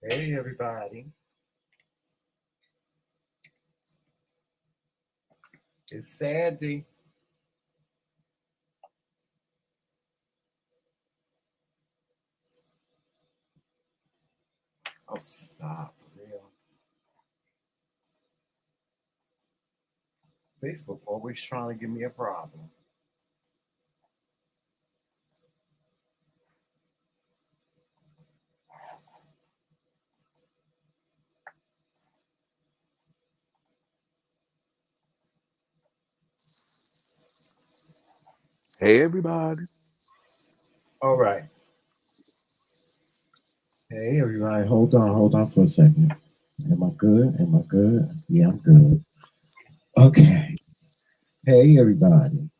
Hey, everybody. It's Sandy. Oh, stop. For real. Facebook always trying to give me a problem. Hey everybody. All right. Hey, everybody. Hold on for a second. Am I good? Am I good? Yeah, I'm good. Okay. Hey, everybody.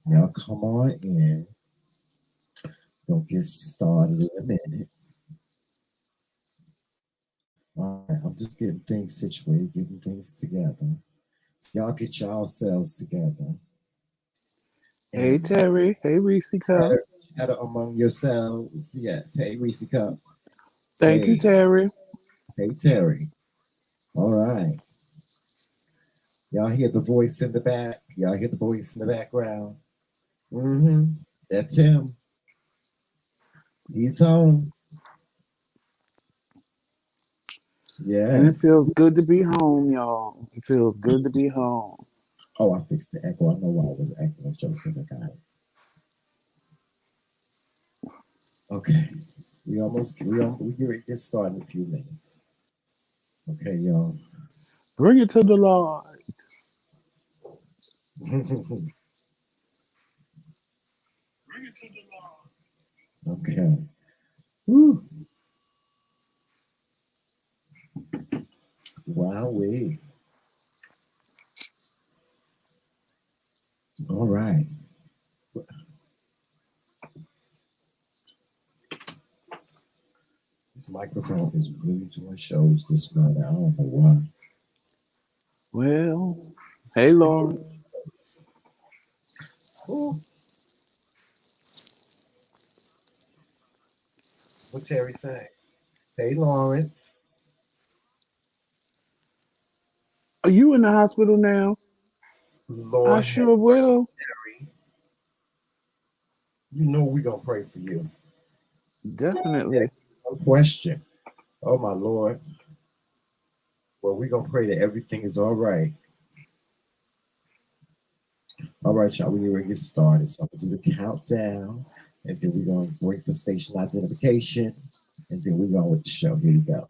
Y'all come on in. Don't get started in a minute. All right. I'm just getting things situated, getting things together. Y'all get yourselves together Hey and Terry. Hey Reese Cup. chatter among yourselves. Yes. Hey, Reese Cup. Thank you, Hey, Terry. hey, Terry. All right. Y'all hear the voice in the back? Y'all hear the voice in the background? Mm-hmm. That's him. He's home. And it Yes. feels good to be home, y'all. It feels good to be home. Oh, I fixed the echo. I know why I was acting like Joseph. I got it. Okay. We get ready to get started in a few minutes. Okay, y'all. Bring it to the Lord. Okay. Woo. Wow, we. All right. This microphone is really doing shows this morning. I don't know why. Well, hey Lord. Ooh, what Terry saying? Hey, Lawrence. Are you in the hospital now? I Lord have sure mercy, will. Terry. You know we're going to pray for you. Definitely. No question. Oh, my Lord. Well, we're going to pray that everything is all right. All right, y'all. We're going to get started. So I'm going to do the countdown, and then we're going to break the station identification, and then we're going with the show. Here we go.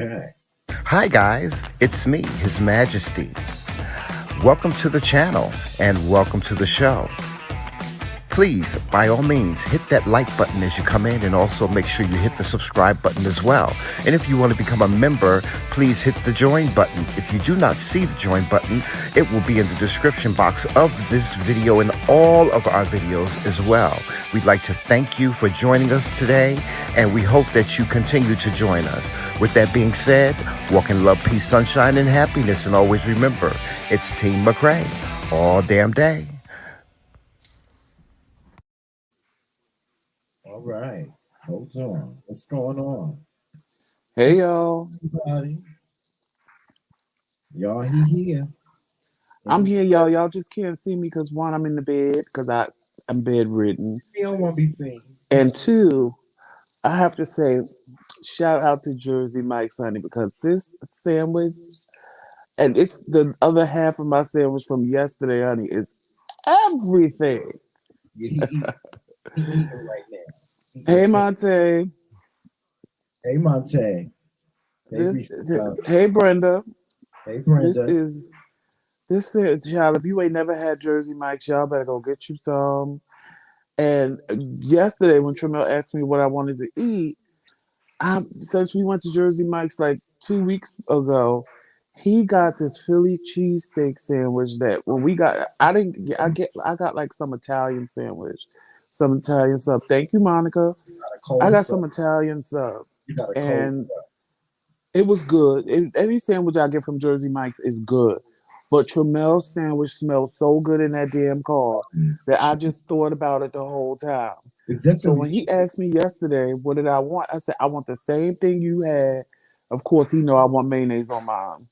Okay. Hi, guys. It's me, His Majesty. Welcome to the channel and welcome to the show. Please, by all means, hit that like button as you come in, and also make sure you hit the subscribe button as well. And if you want to become a member, please hit the join button. If you do not see the join button, it will be in the description box of this video and all of our videos as well. We'd like to thank you for joining us today, and we hope that you continue to join us. With that being said, walk in love, peace, sunshine, and happiness, and always remember, it's Team McRae all damn day. All right. Hold on. What's going on? Hey y'all. Everybody. Y'all, he here. And I'm here, y'all. Y'all just can't see me because one, I'm in the bed because I'm bedridden. he don't want to be seen. And two, I have to say, shout out to Jersey Mike's, honey, because this sandwich, and it's the other half of my sandwich from yesterday, honey, is everything. Yeah, he eating right now. He Hey, is saying, Monte. hey, Monte. Hey, This, Reese. hey, Brenda. Hey, This Brenda. is child. If you ain't never had Jersey Mike's, y'all better go get you some. And yesterday, when Tramel asked me what I wanted to eat, since we went to Jersey Mike's like 2 weeks ago, he got this Philly cheesesteak sandwich that when we got, I didn't get, I got like some Italian sandwich, some Italian sub. Thank you, Monica. You got a I cold got sub. some Italian sub, You got a cold and it was good. Any sandwich I get from Jersey Mike's is good. But Tramel's sandwich smelled so good in that damn car that I sub. just thought about it the whole time. Is that So Philly when he cheese? asked me yesterday, what did I want? I said, I want the same thing you had. Of course, he know I want mayonnaise on mine.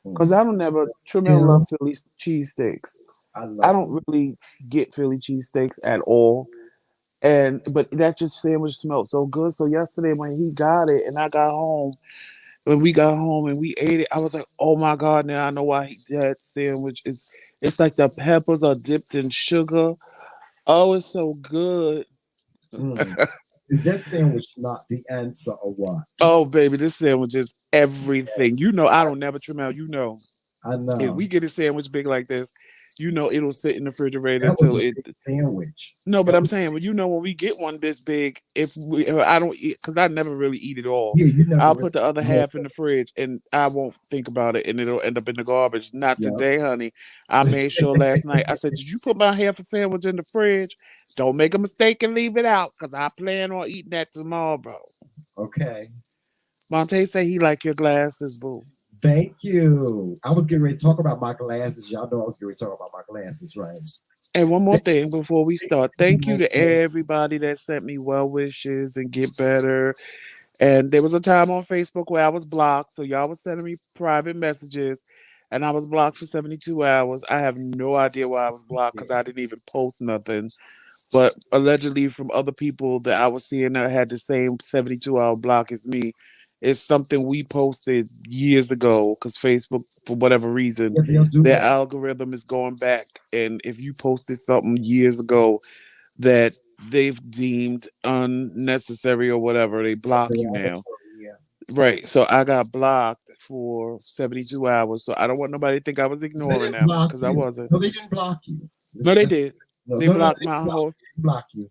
Because I don't never, Tremel Still, love Philly cheesesteaks. I I love don't Philly. really get Philly cheesesteaks at all. But that just sandwich smelled so good. So yesterday when he got it and I got home, when we got home and we ate it, I was like, "Oh my god!" Now I know why that sandwich is. It's like the peppers are dipped in sugar. Oh, it's so good. Mm. Is that sandwich not the answer or what? Oh, baby, this sandwich is everything. You know, I don't never trim out. You know, I if know. we get a sandwich big like this, you know, it'll sit in the refrigerator That was until a it. big sandwich. No, but That I'm was, saying, well, you know, when we get one this big, if I don't eat, because I never really eat it all, yeah, you never I'll really put the other know. half in the fridge and I won't think about it and it'll end up in the garbage. Not Yeah. today, honey. I made sure last night. I said, "Did you put my half a sandwich in the fridge? Don't make a mistake and leave it out, because I plan on eating that tomorrow." Okay. Monte say he like your glasses, boo. Thank you. I was getting ready to talk about my glasses. Y'all know I was getting ready to talk about my glasses, right? And one more They, thing before we they start. be Thank you my to glasses. everybody that sent me well wishes and get better. And there was a time on Facebook where I was blocked. So y'all was sending me private messages and I was blocked for 72 hours. I have no idea why I was blocked Yeah. because I didn't even post nothing. But allegedly from other people that I was seeing that had the same 72-hour block as me, it's something we posted years ago because Facebook, for whatever reason, Yeah, they'll do their that. algorithm is going back. And if you posted something years ago that they've deemed unnecessary or whatever, they block you now. Yeah. Right. So I got blocked for 72 hours. So I don't want nobody to think I was They ignoring didn't them block because I you. wasn't. No, they didn't block you. No, they did. No, They no, no, blocked they my didn't block whole. you. They didn't block you.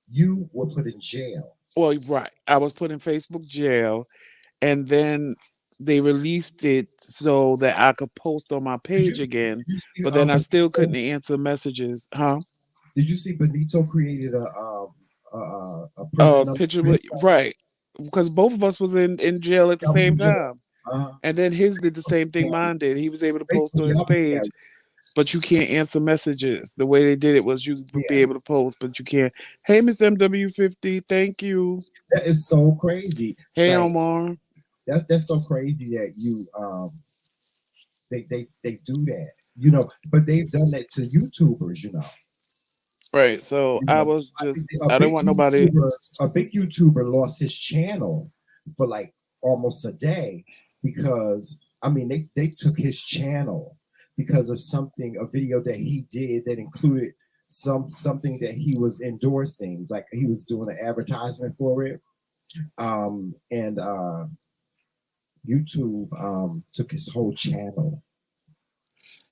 You were put in jail. Well, right. I was put in Facebook jail and then they released it so that I could post on my Did you page again. did you see But then I still couldn't Benito? answer messages. Huh? Did you see Benito created a prison number Picture for with, himself? right. Because both of us was in jail at the Y'all was same in jail. time. Uh-huh. And then his did the same thing Yeah. mine did. He was able to post Facebook, on his y'all be page, married. but you can't answer messages. The way they did it was you would be Yeah. able to post, but you can't. Hey, Miss MW50, thank you. That is so crazy. Hey, Like Omar. that's so crazy that you they do that. You know, but they've done that to YouTubers, you know. Right. So You I know, was I think just, a I didn't big want nobody. YouTuber lost his channel for like almost a day because I mean they took his channel because of something a video that he did that included something that he was endorsing, like he was doing an advertisement for it. And YouTube took his whole channel.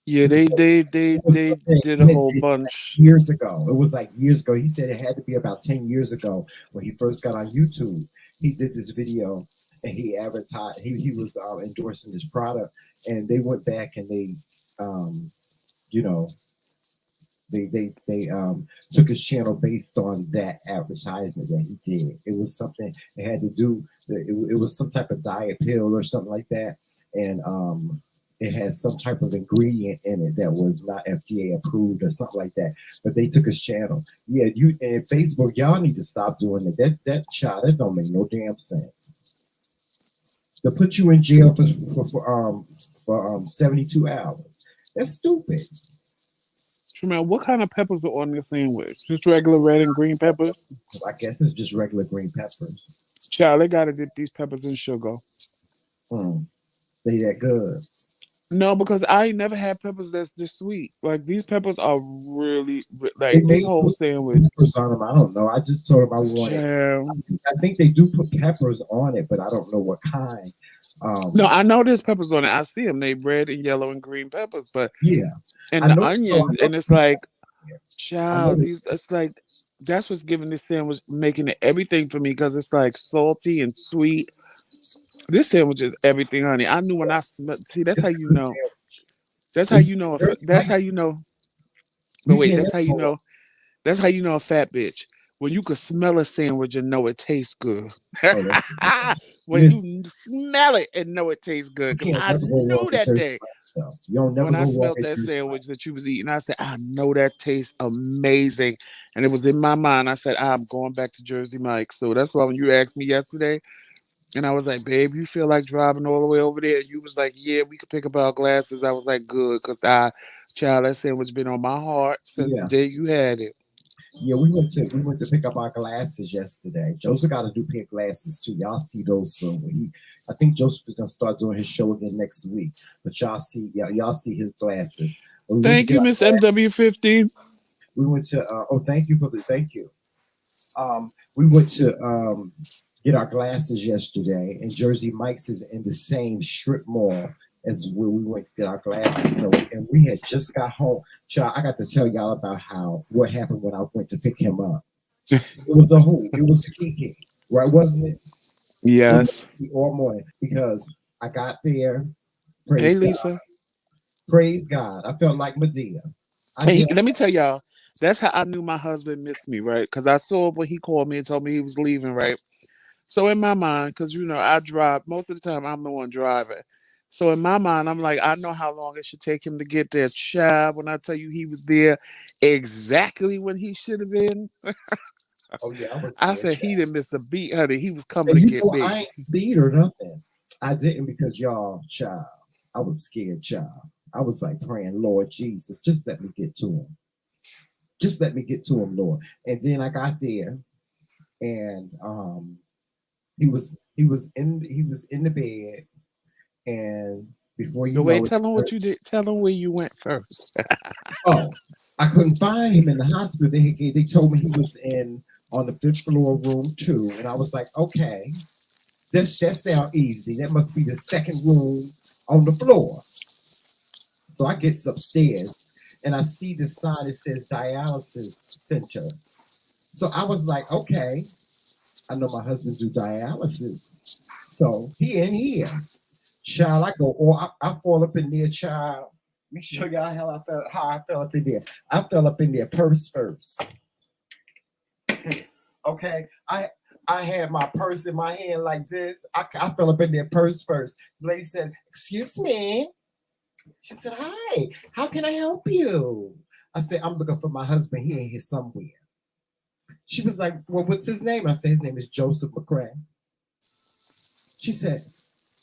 Yeah, It was, they it was they something did a he had whole did bunch. years ago. It was like years ago. He said it had to be about 10 years ago when he first got on YouTube. He did this video and he advertised, he was endorsing this product. And they went back and they, um, you know, they took his channel based on that advertisement that he did. It was something it had to do. It was some type of diet pill or something like that, and it had some type of ingredient in it that was not FDA approved or something like that. But they took his channel. Yeah, you and Facebook, y'all need to stop doing it. That child, that don't make no damn sense. To put you in jail for 72 hours. That's stupid. Tremel, what kind of peppers are on your sandwich? Just regular red and green peppers? I guess it's just regular green peppers. Child, they gotta dip these peppers in sugar. Mm, they that good. No, because I ain't never had peppers that's this sweet. Like these peppers are really They like this may whole put sandwich. peppers on them. I don't know. I just told them I wanted. Child. I think they do put peppers on it, but I don't know what kind. No, Um, I know there's peppers on it. I see them. They red and yellow and green peppers, but yeah, and I the know. No, I onions, know. and it's like, I know. child, these it's like that's what's giving this sandwich, making it everything for me because it's like salty and sweet. This sandwich is everything, honey. I knew when I smelled. See, that's It's how a you good know. sandwich. That's how It's you know. Jersey That's how Mike's. you know. But You wait, can't that's never how you go wrong. know. That's how you know a fat bitch. When you could smell a sandwich and know it tastes good. Oh, that's good. When Listen, you smell it and know it tastes good. you Because can't I never go wrong knew at that Jersey day Mike's though. You don't never when I go wrong smelled at that Jersey sandwich Mike's. that you was eating. I said, I know that tastes amazing. And it was in my mind. I said, I'm going back to Jersey Mike's. So that's why when you asked me yesterday, and I was like, babe, you feel like driving all the way over there? And you was like, yeah, we could pick up our glasses. I was like, good, because child, that sandwich been on my heart since the Yeah, day you had it. yeah. We went to pick up our glasses yesterday. Joseph got to do pair glasses too. Y'all see those soon. I think Joseph is gonna start doing his show again next week. But y'all see his glasses. But we went to Thank get you, our Miss glasses. MW50. We went to. Oh, thank you for the thank you. We went to get our glasses yesterday, and Jersey Mike's is in the same strip mall as where we went to get our glasses. So, and we had just got home. Child, I got to tell y'all about what happened when I went to pick him up. It was a who? It was a Kiki, right? Wasn't it? It was Yes. all morning because I got there. Hey, Praise God. Lisa. Praise God. I felt like Medea. I And did. let me tell y'all, that's how I knew my husband missed me, right? Because I saw when he called me and told me he was leaving, right? So in my mind, because I drive most of the time, I'm the one driving. So in my mind, I'm like, I know how long it should take him to get there. Child, when I tell you he was there exactly when he should have been, Oh yeah, I was I scared. said he didn't miss a beat, honey. He was coming And to you get know, me. I ain't speed or nothing. I didn't because y'all, child. I was scared, child. I was like praying, Lord Jesus, just let me get to him. Just let me get to him, Lord. And then I got there, and he was in the bed, and before you No, wait, know it, tell him what you did. Tell him where you went first. oh, I couldn't find him in the hospital. They told me he was in on the fifth floor, room 2, and I was like, okay, that sounds easy. That must be the second room on the floor. So I get upstairs and I see this sign that says dialysis center. So I was like, okay, I know my husband do dialysis. So he in here. Child, I go, I fall up in there, child. Let me show y'all how I fell up in there. I fell up in there purse first. Okay. I had my purse in my hand like this. I fell up in there purse first. The lady said, excuse me. She said, hi, how can I help you? I said, I'm looking for my husband. He ain't here somewhere. She was like, well, what's his name? I said, his name is Joseph McCray. She said,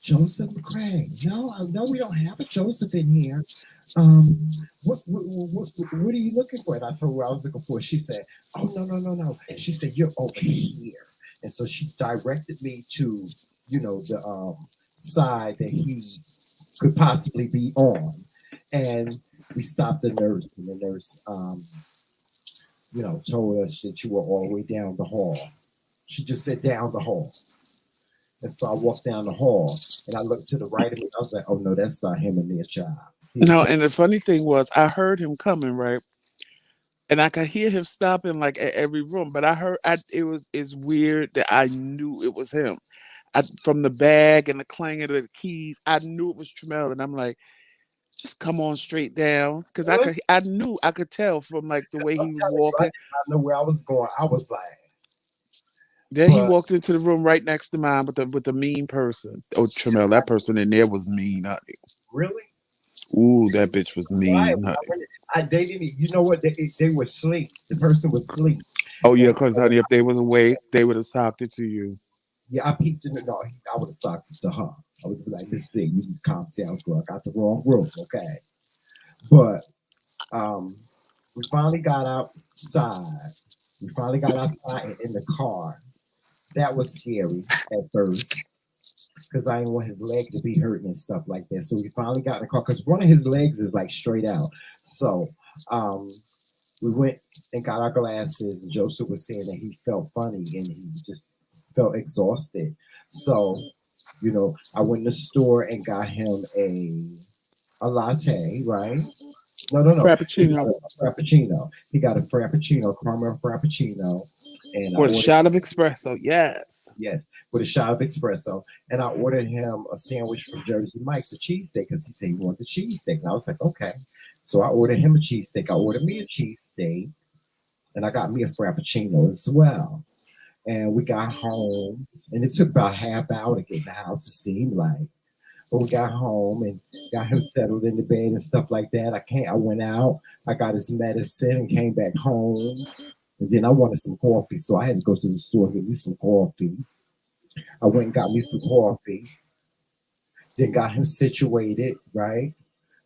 Joseph McCray. No, we don't have a Joseph in here. Um, what are you looking for? And I told her what I was looking for. She said, oh, no. She said, you're over here. And so she directed me to, the side that he could possibly be on. And we stopped the nurse, and the nurse, told us that you were all the way down the hall. She just said down the hall. And so I walked down the hall, and I looked to the right of me. I was like, oh no, that's not him and their child. He ain't No, talking. and the funny thing was, I heard him coming, right? And I could hear him stopping like at every room, but it's weird that I knew it was him. From the bag and the clanging of the keys, I knew it was Tremel, and I'm like, just come on straight down, because I could tell from like the way I'm he was telling you, I walking. did not know where I was going. I was like, Then he but walked into the room right next to mine with the mean person. Oh, Tremel, that person in there was mean, honey. really? Ooh, that bitch was Why? mean, honey. They didn't. You know what? They were asleep. The person was asleep, Oh yeah, and because so honey, if they was awake, they would have talked it to you. yeah, I peeped in the no. I would have talked to her. I would be like, "Let's see, you can calm down, girl. I got the wrong room, okay?" But um, we finally got outside. We finally got outside and in the car. That was scary at first because I didn't want his leg to be hurting and stuff like that. So we finally got in the car because one of his legs is like straight out. So um, we went and got our glasses. Joseph was saying that he felt funny and he just felt exhausted. So, I went to the store and got him a latte, right? No. He got Frappuccino a frappuccino. He got a frappuccino, caramel frappuccino, and I with a ordered shot of espresso. Yes. yes. with a shot of espresso. And I ordered him a sandwich from Jersey Mike's, a cheesesteak, because he said he wanted a cheesesteak. And I was like, okay. So I ordered him a cheesesteak. I ordered me a cheesesteak, and I got me a frappuccino as well. And we got home, and it took about half hour to get in the house. It seemed like, but we got home and got him settled in the bed and stuff like that. I went out. I got his medicine and came back home. And then I wanted some coffee, so I had to go to the store and get me some coffee. I went and got me some coffee. Then got him situated, right,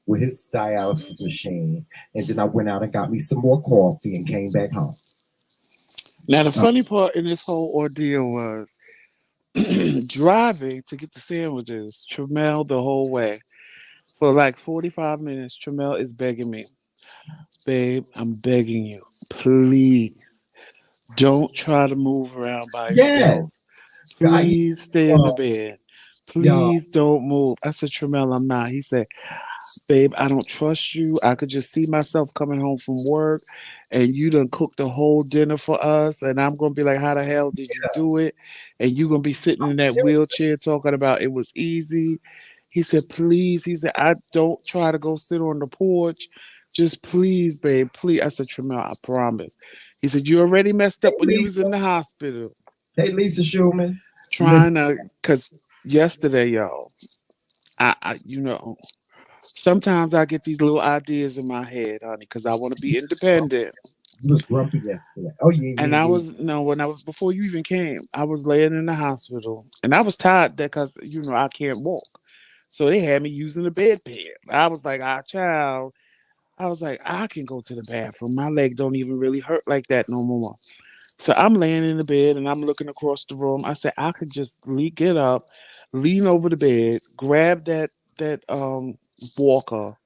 with his dialysis machine. And then I went out and got me some more coffee and came back home. Now the Uh, funny part in this whole ordeal was driving to get the sandwiches. Tramel the whole way for like 45 minutes. Tramel is begging me, babe, I'm begging you, please don't try to move around by yeah, yourself. I, Please stay in the y'all, bed. y'all, Please don't move. I said, Tramel, I'm not. He said, babe, I don't trust you. I could just see myself coming home from work and you done cooked a whole dinner for us. And I'm going to be like, how the hell did you do it? And you going to be sitting in that wheelchair talking about it was easy. He said, please. He said, I don't try to go sit on the porch. Just please, babe, please. I said, Tramel, I promise. He said, you already messed hey up when you was Lisa, in the hospital. hey Lisa Schulman. Listen, Trying to, because yesterday, y'all, sometimes I get these little ideas in my head, honey, because I want to be independent. you was grumpy yesterday. Oh yeah, And yeah, I yeah. was no, when I was before you even came, I was laying in the hospital, and I was tired that because I can't walk, so they had me using the bedpan. I was like, ah, child. I was like, I can go to the bathroom. My leg don't even really hurt like that no more. So I'm laying in the bed and I'm looking across the room. I said, I could just get up, lean over the bed, grab that walker,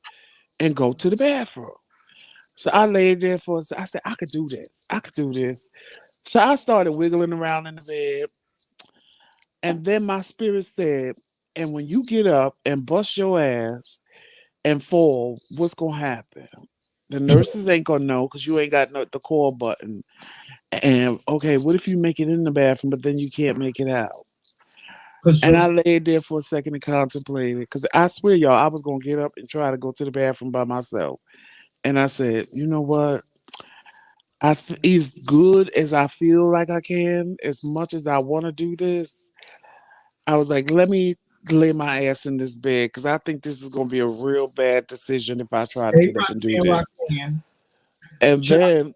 and go to the bathroom. So I laid there I said, I could do this. I could do this. So I started wiggling around in the bed. And then my spirit said, and when you get up and bust your ass and fall, what's going to happen? The nurses ain't going to know because you ain't got the call button. And okay, what if you make it in the bathroom, but then you can't make it out? Cause And Joe, I laid there for a second and contemplated because I swear, y'all, I was going to get up and try to go to the bathroom by myself. And I said, you know what? As good as I feel like I can, as much as I want to do this, I was like, let me lay my ass in this bed because I think this is going to be a real bad decision if I try to get up and do Amen, this. Roxanne. And Joe, then,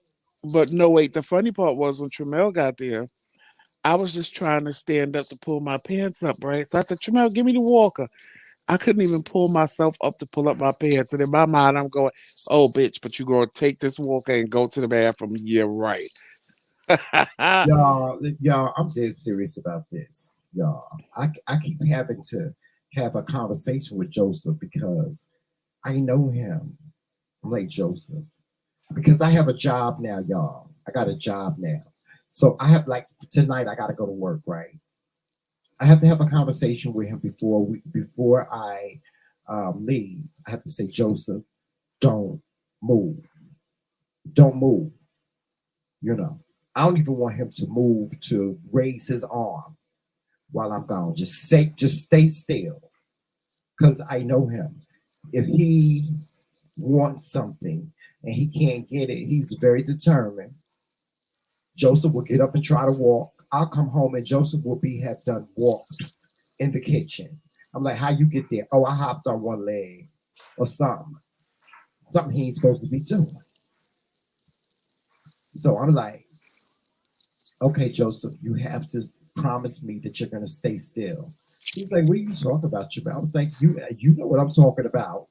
but no, wait, the funny part was when Tramel got there, I was just trying to stand up to pull my pants up, right? So I said, Tramel, give me the walker. I couldn't even pull myself up to pull up my pants. And in my mind, I'm going, oh, bitch, but you're going to take this walker and go to the bathroom. Yeah, right. y'all, I'm dead serious about this, y'all. I keep having to have a conversation with Joseph because I know him. I'm like Joseph because I have a job now, y'all. I got a job now, so I have like tonight. I got to go to work, right? I have to have a conversation with him before I leave. I have to say, Joseph, don't move, don't move. You know, I don't even want him to move to raise his arm while I'm gone. Just stay still, because I know him. If he wants something and he can't get it, he's very determined. Joseph will get up and try to walk. I'll come home and Joseph will be have done walked in the kitchen. I'm like, how you get there? Oh, I hopped on one leg or something. Something he ain't supposed to be doing. So I'm like, okay, Joseph, you have to promise me that you're gonna stay still. He's like, what are you talking about, Jabal? I was like, you know what I'm talking about.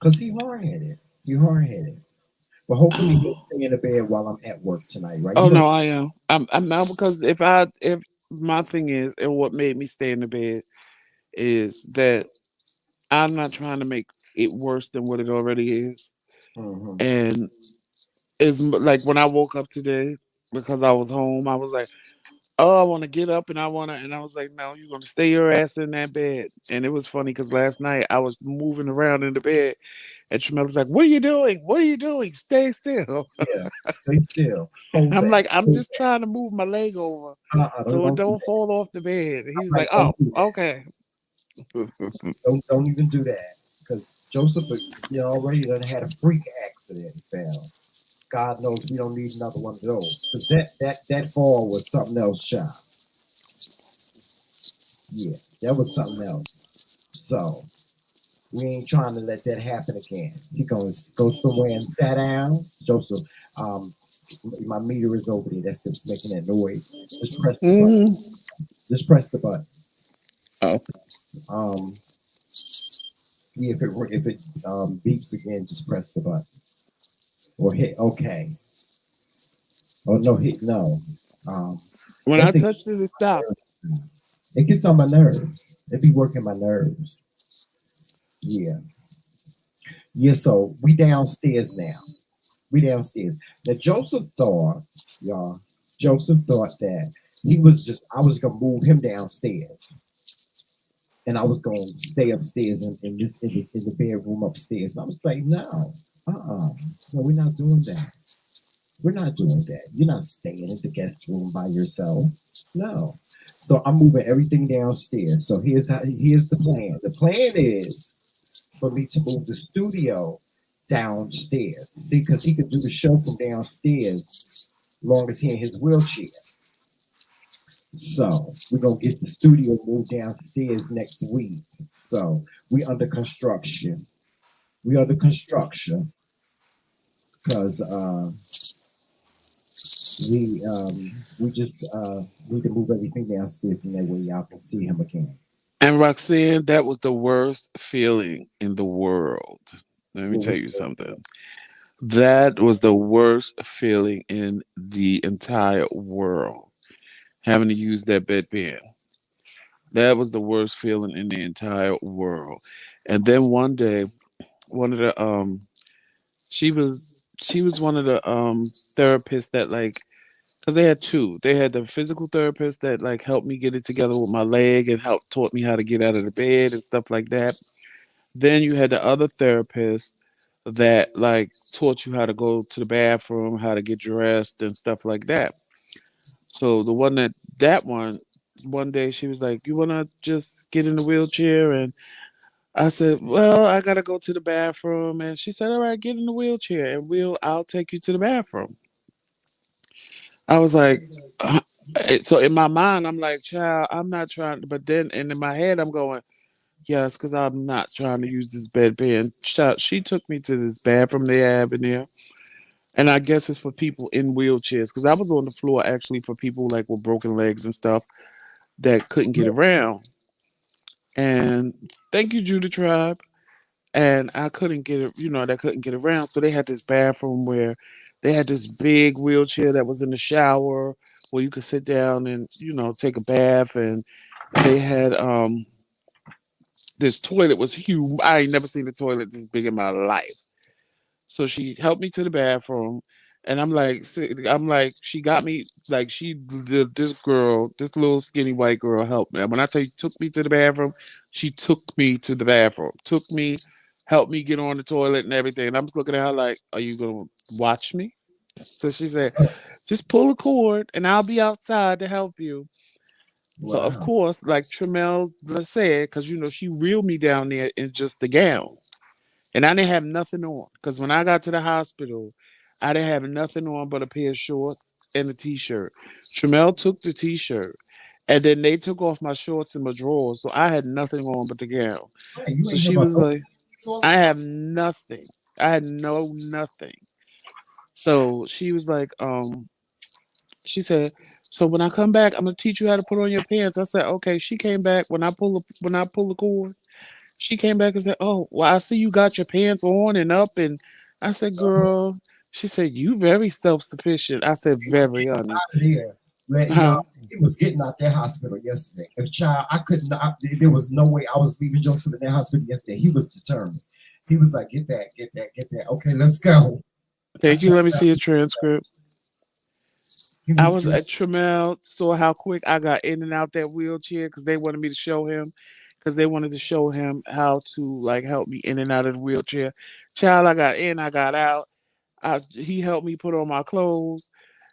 Because he hard headed. You hard headed. But hopefully he'll stay in the bed while I'm at work tonight, right? Oh You know, no, I am. I'm now because if my thing is and what made me stay in the bed is that I'm not trying to make it worse than what it already is. hmm And like when I woke up today because I was home, I was like, oh, I want to get up and and I was like, no, you're gonna stay your ass in that bed. And it was funny because last night I was moving around in the bed And Tremel's like, "What are you doing? What are you doing? Stay still." Yeah. Stay still. Hold I'm that. like, "I'm Hold just trying to move my leg over that. so it Don't do don't that. fall off the bed." He I'm was like, like, don't "Oh, do that. okay." Don't even do that. Because Joseph, already done had a freak accident. He fell. God knows we don't need another one of those. Because that fall was something else, child. Yeah, that was something else. So we ain't trying to let that happen again. He gonna go somewhere and sat down. Joseph, um, my meter is over there. That's just making that noise. Just press the button. Mm. Just press the button. Oh, Um, yeah, if it beeps again, just press the button or hit OK. Oh no, hit no. Um, when that I thing touched it, it stopped. it gets on my nerves. It be working my nerves. Yeah, yeah. So we downstairs now. We downstairs. Now Joseph thought, y'all. Joseph thought that I was gonna move him downstairs, and I was gonna stay upstairs in the bedroom upstairs. And I was like, no, no, we're not doing that. We're not doing that. You're not staying in the guest room by yourself. No. So I'm moving everything downstairs. So here's the plan. The plan is for me to move the studio downstairs. See, because he could do the show from downstairs long as he in his wheelchair. So we're gonna get the studio moved downstairs next week. So we under construction. We under construction because we just need to move everything downstairs, and that way y'all can see him again. And Roxanne, that was the worst feeling in the world. Let me What tell was you something. That was the worst feeling in the entire world. Having to use that bedpan. That was the worst feeling in the entire world. And then one day, one of the she was she was one of the therapists that like because they had two. They had the physical therapist that like helped me get it together with my leg and helped taught me how to get out of the bed and stuff like that. Then you had the other therapist that like taught you how to go to the bathroom, how to get dressed and stuff like that. So the one that one day she was like, "You wanna just get in the wheelchair?" And I said, "Well, I gotta go to the bathroom." And she said, "All right, get in the wheelchair and I'll take you to the bathroom." I was like, so in my mind, I'm like, "Child, I'm not trying." But then, and in my head, I'm going, "Yes, because I'm not trying to use this bedpan." Child, she took me to this bathroom they have in there, and I guess it's for people in wheelchairs. Because I was on the floor actually for people like with broken legs and stuff that couldn't get around. And thank you, Judah Tribe. And I couldn't get it, that couldn't get around. So they had this bathroom where they had this big wheelchair that was in the shower where you could sit down and, take a bath. And they had this toilet was huge. I ain't never seen a toilet this big in my life. So she helped me to the bathroom. And she got me, like, this girl, this little skinny white girl helped me. And when I tell you, took me to the bathroom, she took me to the bathroom, helped me get on the toilet and everything. And I'm just looking at her like, are you going to watch me? So she said, just pull a cord and I'll be outside to help you. So, of Wow. course, like Tremel said, because, she reeled me down there in just the gown. And I didn't have nothing on because when I got to the hospital, I didn't have nothing on but a pair of shorts and a t-shirt. Tremel took the t-shirt, and then they took off my shorts and my drawers, so I had nothing on but the gown. Hey, you So ain't hear she about was no like, all "I the time? have nothing. I had nothing." So she was like, she said, "So when I come back, I'm gonna teach you how to put on your pants." I said, "Okay." She came back when I pull the cord. She came back and said, "Oh, well, I see you got your pants on and up." And I said, "Girl," she said, "You very self sufficient." I said, "Very, honey." Out of there. Huh? He was getting out that hospital yesterday. If child, I could not. There was no way I was leaving Joseph in that hospital yesterday. He was determined. He was like, "Get that, get that, get that." Okay, let's go. I Thank you. turned Let me around. see a transcript. He I was was just at Tremel, saw how quick I got in and out that wheelchair because they wanted me to show him. because they wanted to show him how to like help me in and out of the wheelchair. Child, I got in, I got out. He helped me put on my clothes.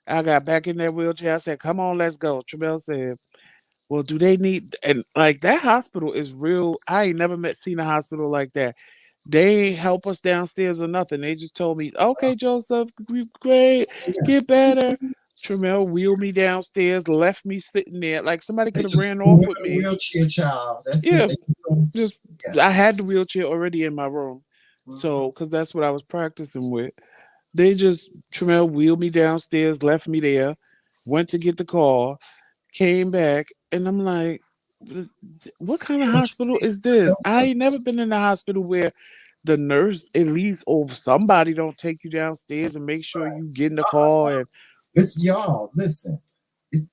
I got back in that wheelchair. I said, "Come on, let's go." Tramel said, "Well, do they need?" And like that hospital is real. I ain't never seen a hospital like that. They ain't help us downstairs or nothing. They just told me, "Okay, Joseph, great, Yeah. get better." Tramel wheeled me downstairs, left me sitting there. Like somebody They could have just ran threw off him with in a me. wheelchair, child. That's it. Yeah, They just don't- just yeah. I had the wheelchair already in my room, Mhm. so because that's what I was practicing with. They just Tramel wheeled me downstairs, left me there, went to get the car, came back, and I'm like, what kind of Don't you hospital think? is this? I Don't- ain't never been in a hospital where the nurse at least or somebody don't take you downstairs and make sure you get in the car and Listen, y'all, listen.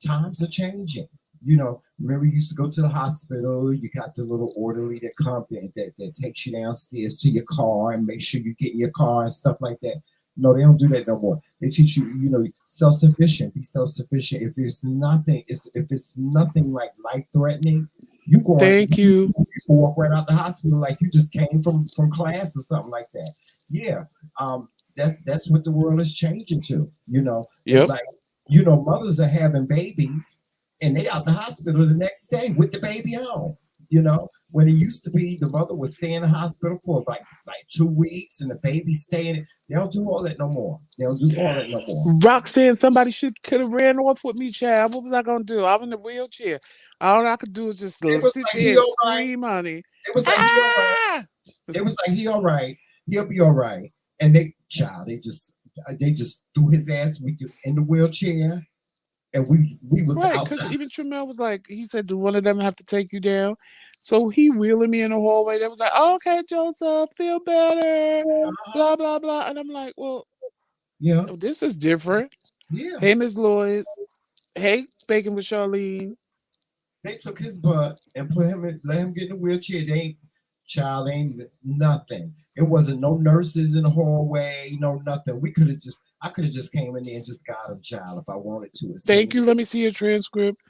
Times are changing. Remember you used to go to the hospital, you got the little orderly that comes that takes you downstairs to your car and make sure you get in your car and stuff like that. No, they don't do that no more. They teach you, self-sufficient, be self-sufficient. If it's nothing like life-threatening, thank you. you walk right out the hospital like you just came from class or something like that. Yeah. That's what the world is changing to. It's Yep. like, mothers are having babies and they out the hospital the next day with the baby home. When it used to be the mother would stay in the hospital for like 2 weeks and the baby staying. They don't do all that no more. They don't do all that no more. Roxanne, somebody should could have ran off with me, child. What was I gonna do? I'm in the wheelchair. All I could do is just It was sit like there he and all right. scream, honey. It was like he all right. Ah! It was like he all right. He'll be all right. And they just threw his ass in the wheelchair and we was Right, because outside. even Tramel was like, he said, "Do one of them have to take you down?" So he wheeling me in the hallway. They was like, "Okay, Joseph, feel better." Blah blah blah, and I'm like, "Well, Yeah, this is different." yeah. Hey, Miss Lois. Hey, speaking with Charlene. They took his butt and let him get in the wheelchair. Child ain't even nothing. It wasn't no nurses in the hallway, no nothing. I could have just came in there and just got him, child, if I wanted to. As soon Thank as, you. Let me see your transcript.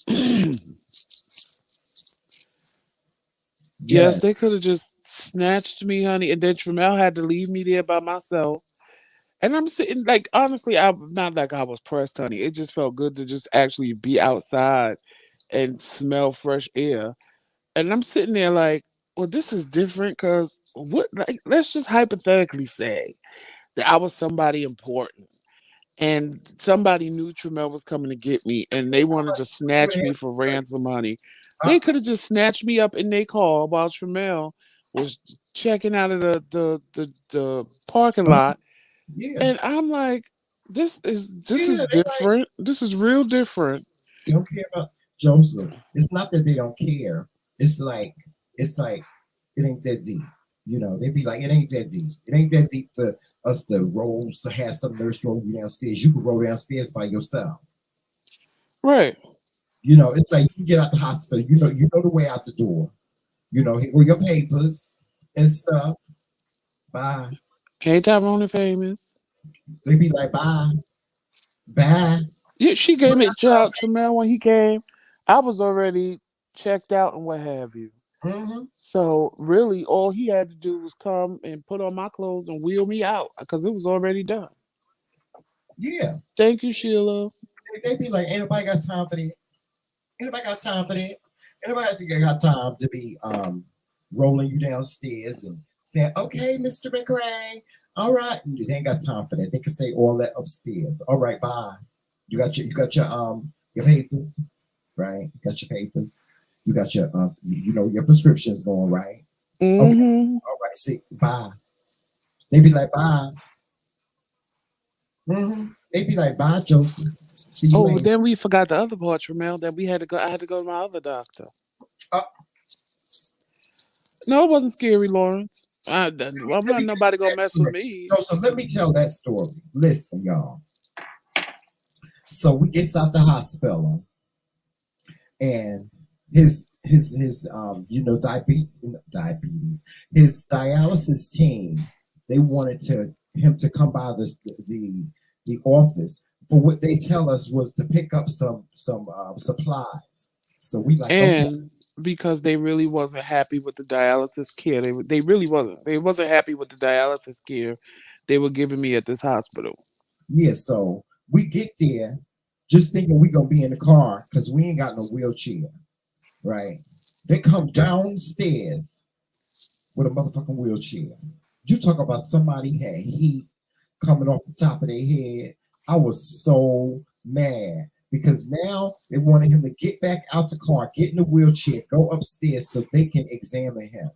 yeah, Yes, they could have just snatched me, honey, and then Tramel had to leave me there by myself. And I'm sitting like honestly, I'm not like I was pressed, honey. It just felt good to just actually be outside and smell fresh air. And I'm sitting there like, well, this is different because what like let's just hypothetically say that I was somebody important and somebody knew Tramel was coming to get me and they wanted to you snatch ain't me for ransom money. uh, They could have just snatched me up in their car while Tramel was checking out of the parking uh, lot. yeah, And I'm like, this is yeah. They like different. This is real different. they don't care about Joseph. It's not that they don't care. It's like it ain't that deep. They be like, it ain't that deep. It ain't that deep for us to have some nurse roll you downstairs. You can roll downstairs by yourself. Right. It's like you get out the hospital. You know the way out the door. Here go your papers and stuff. Bye. Hey Tyrone and famous. They be like, bye, bye. Yeah, she gave me child Tramel when he came. I was already checked out and what have you. Mm-hmm. So really, all he had to do was come and put on my clothes and wheel me out because it was already done. Yeah. Thank you, Sheila. They be like, ain't nobody got time for that. Ain't nobody got time for that. Ain't nobody got time to be rolling you downstairs and saying, okay, Mr. McRae, all right. They ain't got time for that. They can say all that upstairs. All right, bye. You got your papers, right? You got your papers. You got your prescriptions going right. Okay, Mm-hmm. all right, see, bye. They be like, bye. They be like, bye, Joseph. See you Oh, later. then we forgot the other part, Tramel, that we had to go. I had to go to my other doctor. Uh, No, it wasn't scary, Lawrence. I'm let not me nobody gonna mess with me. Joseph, let me tell that story. Listen, y'all. So we gets out the hospital and his diabetes, his dialysis team, they wanted him to come by the office for what they tell us was to pick up some supplies. So we like, okay, And because they really wasn't happy with the dialysis care. They really wasn't. They wasn't happy with the dialysis care they were giving me at this hospital. Yeah, so we get there just thinking we gonna be in the car because we ain't got no wheelchair, right? They come downstairs with a motherfucking wheelchair. You talk about somebody had heat coming off the top of their head. I was so mad because now they wanted him to get back out the car, get in the wheelchair, go upstairs so they can examine him.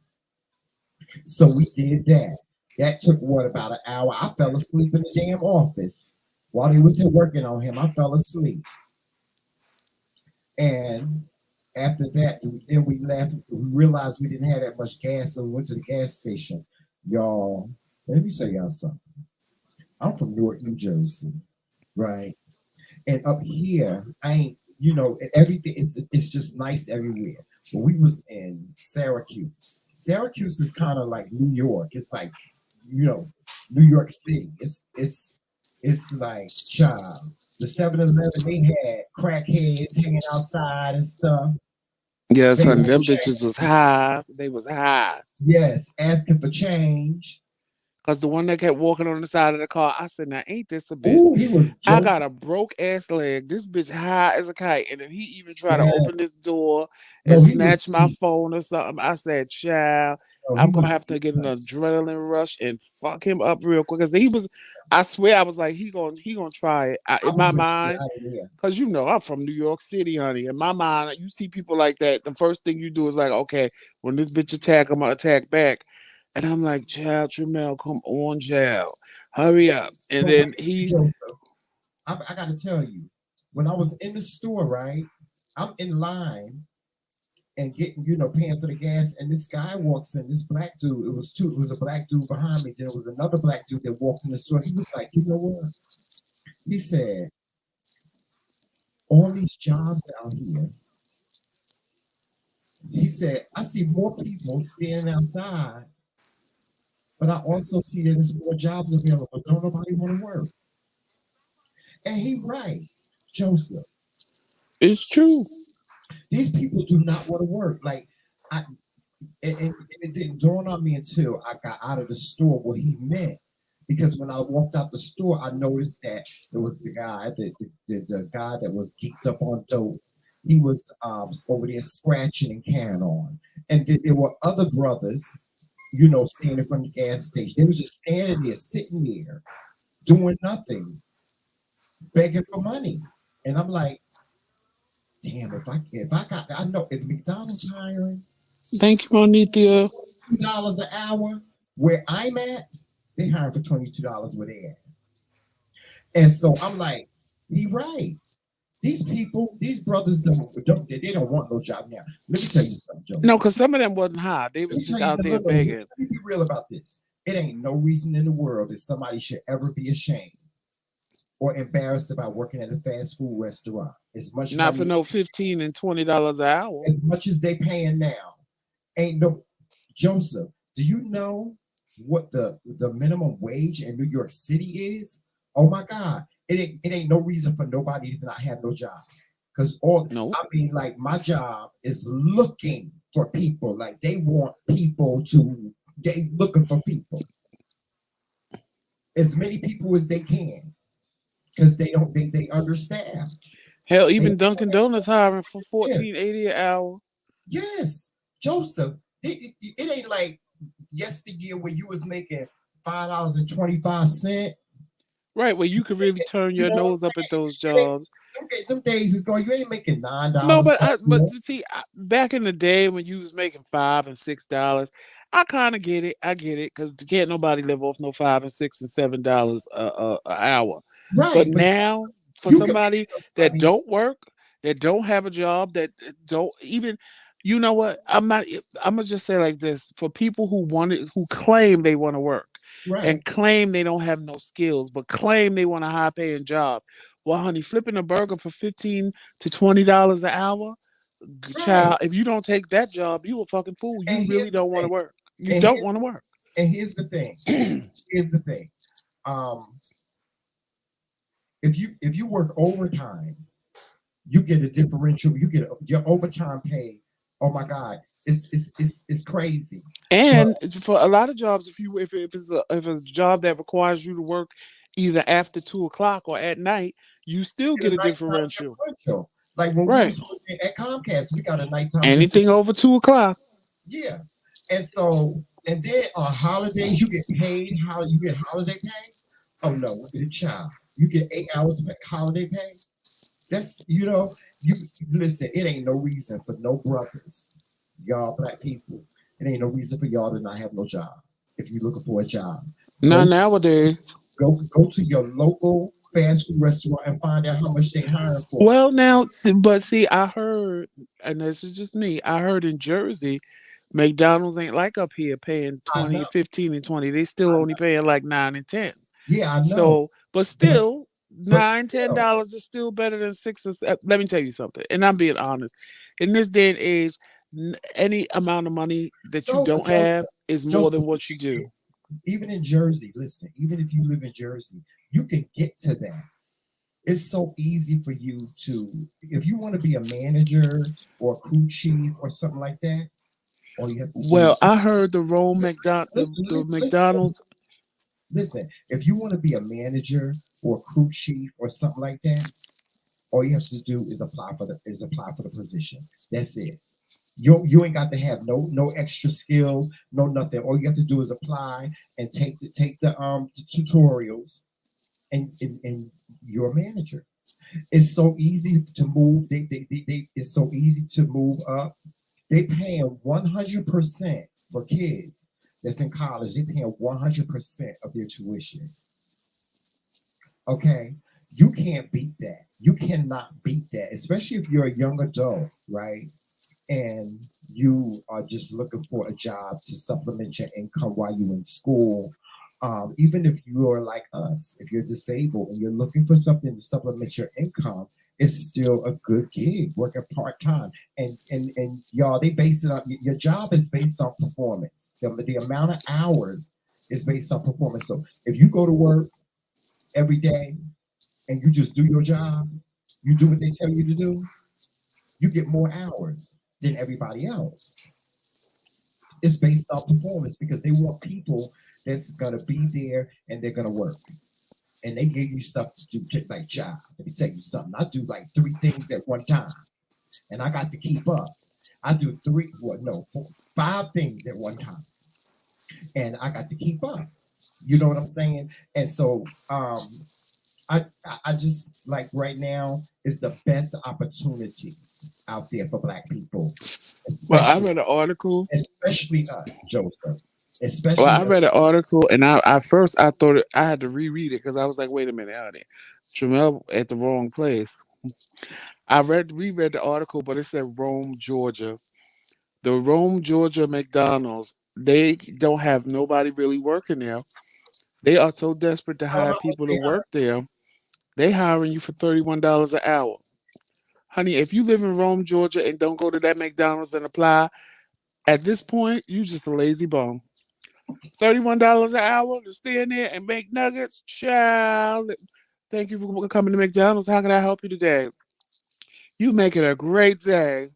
So we did that. That took what, about an hour? I fell asleep in the damn office while they was working on him. I fell asleep. And after that, then we left. We realized we didn't have that much gas, so we went to the gas station. Y'all, let me tell y'all something. I'm from Newark, New Jersey, right? And up here, I ain't, everything it's just nice everywhere. But we was in Syracuse. Syracuse is kind of like New York. It's like, New York City. It's like, child. The 7-Eleven, they had crackheads hanging outside and stuff. Yes, They honey, had them bitches was high. They was high. yes, asking for change. Cause the one that kept walking on the side of the car, I said, "Now ain't this a bitch? Ooh, he was I got Joseph. a broke ass leg. This bitch high as a kite, and if he even try to Yeah, open this door and no, he was snatch my phone or something, I said, child, no, he I'm gonna was have to get an adrenaline rush and fuck him up real quick." Cause he was, I swear, I was like, he gonna try it. I In was my ready to get mind, out of there. cause I'm from New York City, honey. In my mind, you see people like that, the first thing you do is like, okay, when this bitch attack, I'm gonna attack back. And I'm like, child, Tramel, come on, child. Hurry up. And But then wait, he, Joseph, I gotta tell you, when I was in the store, right, I'm in line and getting, paying for the gas, and this guy walks in, this black dude, it was a black dude behind me, there was another black dude that walked in the store. He was like, you know what? He said, all these jobs out here, he said, I see more people standing outside, but I also see that there's more jobs available. Don't nobody want to work. And he right, Joseph. it's true. These people do not want to work. Like I and it didn't dawn on me until I got out of the store what he meant. Because when I walked out the store, I noticed that there was the guy, the guy that was geeked up on dope. He was over there scratching and carrying on. And then there were other brothers, standing in front of the gas station. They was just standing there, sitting there, doing nothing, begging for money. And I'm like, damn, if I got, I know if McDonald's hiring Thank you, Monithia. $2 an hour where I'm at, they hiring for $22 where they at. And so I'm like, he right. These people, these brothers they don't want no job now. Let me tell you something, Joe. No, because some of them wasn't high. They Let was me tell just you, out there no, let begging. me be real about this. It ain't no reason in the world that somebody should ever be ashamed or embarrassed about working at a fast food restaurant. As much Not for money, no $15 and $20 an hour. as much as they paying now, ain't no. Joseph, do you know what the minimum wage in New York City is? Oh my God, it ain't no reason for nobody to not have no job. Cause No. I mean, like my job is looking for people. Like they want people they looking for people, as many people as they can, because they don't think they understand. Hell, They even Dunkin' Donuts hiring for yeah, $14.80 an hour. yes, Joseph. It ain't like yesteryear where you was making $5.25. Right, where you could really turn You your know what I'm nose up at saying? those It ain't, jobs. them days is going. You ain't making nine No, dollars. but you see, back in the day when you was making $5 and $6, I kind of get it. I get it because can't nobody live off no $5 and $6 and $7 a hour. But Right, but now, for you can somebody make some that money. don't work, that don't have a job, that don't even, you know what? I'm not. I'm gonna just say like this: for people who claim they want to work, Right, and claim they don't have no skills, but claim they want a high paying job. Well, honey, flipping a burger for $15 to $20 an hour, right. child. If you don't take that job, you a fucking fool. You And really here's the don't want to thing. work. You And don't here's want to work. and here's the thing. Here's the thing. Um, if you work overtime, you get a differential. You get your overtime pay Oh my God, it's crazy. But And for a lot of jobs, if it's a job that requires you to work either after 2 o'clock or at night, you still get a get a nighttime differential. differential. Like when we Right. was working at Comcast, we got a nighttime Anything differential. over 2 o'clock. Yeah, and so and then on holidays you get paid. How you get holiday pay? Oh no, child, you get 8 hours of holiday pay. That's you listen. It ain't no reason for no brothers, y'all black people. It ain't no reason for y'all to not have no job. If you're looking for a job, Not go nowadays. go to your local fast food restaurant and find out how much they hiring for. Well, now, but see, I heard, and this is just me, I heard in Jersey, McDonald's ain't like up here paying I 20, know, 15, and 20. They still I only know. paying like 9 and 10. Yeah, I know. So, but But still, but nine, still, $10 is still better than six. Let me tell you something, and I'm being honest. In this day and age, any amount of money that you no, don't have Joseph, is more Joseph, than what you do. even in Jersey, listen, even if you live in Jersey, you can get to that. It's so easy for you to, if you want to be a manager or a crew chief or something like that, all you have to do Well, is I heard the Rome listen, the listen, listen, McDonald's. listen. If you want to be a manager or a crew chief or something like that, all you have to do is apply for the position. That's it. You ain't got to have no extra skills, no nothing. All you have to do is apply and take the tutorials, and you're a manager. It's so easy to move. It's so easy to move up. They paying 100% for kids that's in college. They paying 100% of their tuition. Okay, you can't beat that. You cannot beat that, especially if you're a young adult, right? And you are just looking for a job to supplement your income while you're in school. Even if you're like us, if you're disabled and you're looking for something to supplement your income, it's still a good gig working part time. And y'all, they base it on your job is based on performance. The amount of hours is based on performance. So if you go to work every day and you just do your job, you do what they tell you to do, you get more hours than everybody else. It's based off performance because they want people that's gonna be there and they're gonna work. And they give you stuff to do, like job. Let me tell you something. I do like 3 things at one time, and I got to keep up. I do three, well, no, 5 things at one time, and I got to keep up. You know what I'm saying? And so, I just like right now is the best opportunity out there for Black people, Well, I especially read an article. especially us, Joseph, Well, especially I read an article, and at first I thought I had to reread it because I was like, "Wait a minute, honey, Jamel at the wrong place." I reread the article, but it said Rome, Georgia. The Rome, Georgia McDonald's. They don't have nobody really working there. They are so desperate to how hire much people to they are. work there. They hiring you for $31 an hour, honey. If you live in Rome, Georgia, and don't go to that McDonald's and apply, at this point, you just a lazy bum. $31 an hour to stand there and make nuggets, child. Thank you for coming to McDonald's. How can I help you today? You making a great day.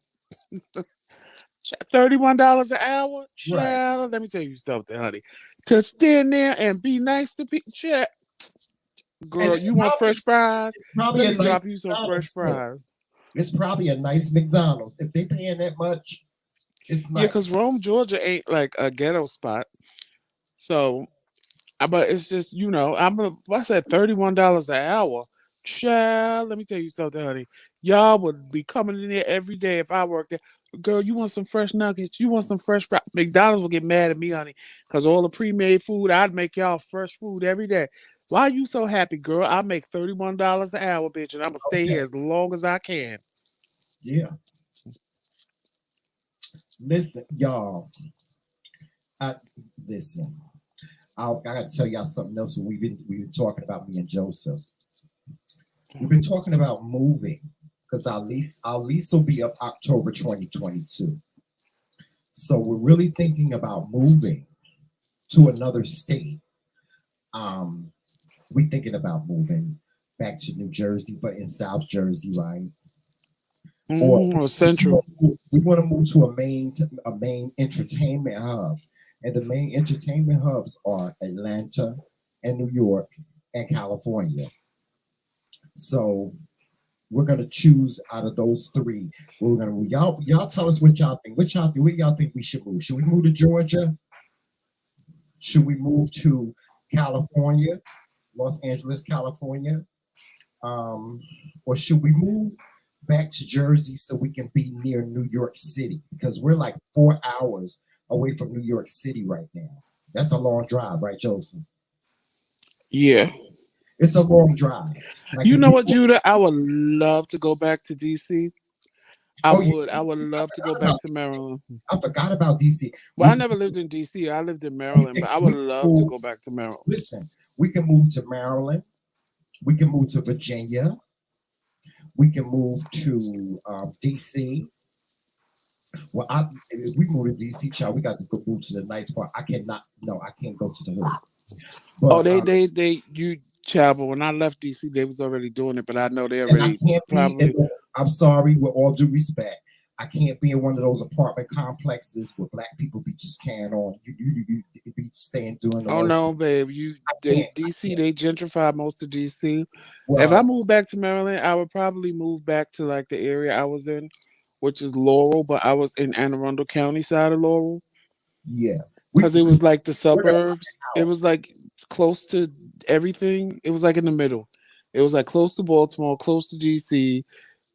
$31 an hour, Right. child. Let me tell you something, honey. To stand there and be nice to people, child. And Girl, you want fresh fries? it's probably Let a me nice drop you some fresh McDonald's too. fries. It's probably a nice McDonald's. If they paying that much, it's Yeah, nice. cause Rome, Georgia ain't like a ghetto spot. So but it's just, I said $31 an hour. Child, let me tell you something, honey. Y'all would be coming in there every day if I worked there. Girl, you want some fresh nuggets? You want some fresh fries? McDonald's will get mad at me, honey, because all the pre-made food, I'd make y'all fresh food every day. Why you so happy, girl? I make $31 an hour, bitch, and I'm gonna stay here Okay. as long as I can. Yeah. Listen, y'all. I listen. I gotta tell y'all something else. We've been talking about me and Joseph. We've been talking about moving because our lease will be up October 2022. So we're really thinking about moving to another state. Um, we thinking about moving back to New Jersey, but in South Jersey, right? or Or Central. we want to move to a main entertainment hub, and the main entertainment hubs are Atlanta and New York and California. So we're gonna choose out of those three. We're gonna y'all tell us what y'all think. Where y'all think we should move? Should we move to Georgia? Should we move to California, Los Angeles, California? Um, or should we move back to Jersey so we can be near New York City? Because we're like 4 hours away from New York City right now. That's a long drive, right, Joseph? Yeah. It's a long drive. Like You if know we, what, Judah? I would love to go back to DC. I oh yeah, would. I would I love to go forgot back about to Maryland. I forgot about DC. Well, I We never lived in DC. I lived in we Maryland, can, but I would we can love to move. go back to Maryland. Listen, we can move to Maryland. We can move to Virginia. We can move to DC. Well, if we move to DC, child, we got to go move to the nice part. I cannot. No, I can't go to the hood. Oh, But you travel. When I left DC, they was already doing it, but I know they and I already can't be in. probably. I'm sorry, with all due respect, I can't be in one of those apartment complexes where black people be just carrying on. You be staying doing the Oh no, motions. babe. I I DC, can't. they gentrified most of DC. If I Well, moved back to Maryland, I would probably move back to like the area I was in, which is Laurel, but I was in Anne Arundel County side of Laurel. yeah, Because it because was like the we're gonna buy suburbs. a It was house. like close to everything. It was like in the middle. It was like close to Baltimore, close to DC,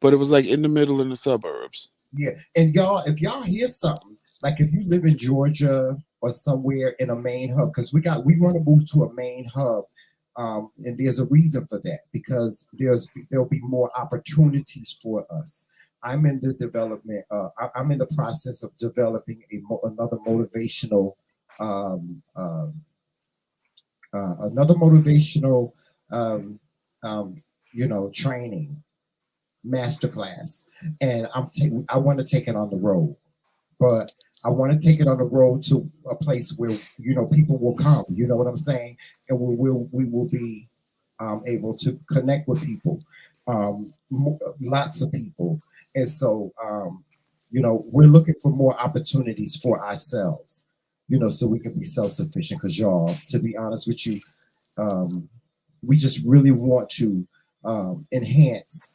but it was like in the middle in the suburbs. Yeah, and y'all, if y'all hear something, like if you live in Georgia or somewhere in a main hub, because we want to move to a main hub, and there's a reason for that because there'll be more opportunities for us. I'm in the development. I'm in the process of developing another um, um, motivational, um, training masterclass, and I want to take it on the road, but I want to take it on the road to a place where people will come. You know what I'm saying? And we will be able to connect with people, lots of people, and so we're looking for more opportunities for ourselves. So we can be self sufficient. Because y'all, to be honest with you, um, we just really want to enhance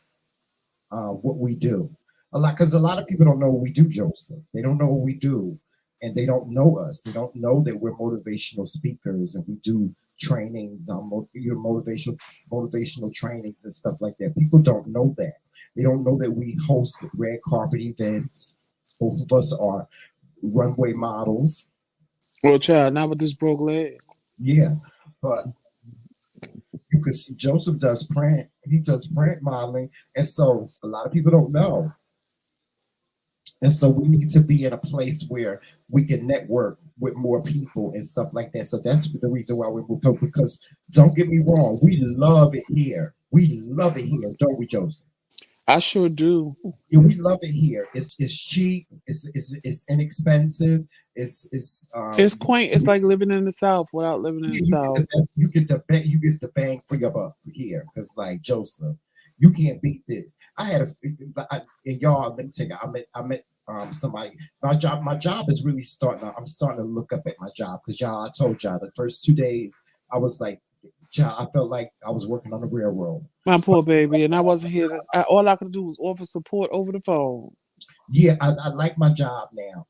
what we do. Because a lot of people don't know what we do, Joseph. They don't know what we do, and they don't know us. They don't know that we're motivational speakers and we do trainings on motivational trainings and stuff like that. People don't know that. They don't know that we host red carpet events. Both of us are runway models. Well, child, not with this broke leg. Yeah, but you could see Joseph does print. He does print modeling, and so a lot of people don't know. And so we need to be in a place where we can network with more people and stuff like that. So that's the reason why we moved up. Because don't get me wrong, we love it here. We love it here, don't we, Joseph? I sure do. Yeah, we love it here. It's cheap. It's inexpensive. It's It's quaint. It's like living in the South without living in the you get the South. best, you get the bang for your buck here. Because like Joseph, you can't beat this. And y'all, let me tell you, I met somebody. My job is really starting. I'm starting to look up at my job because y'all, I told y'all the first 2 days I was like, child, I felt like I was working on the railroad. My poor baby, and I wasn't here. All I could do was offer support over the phone. Yeah, I like my job now.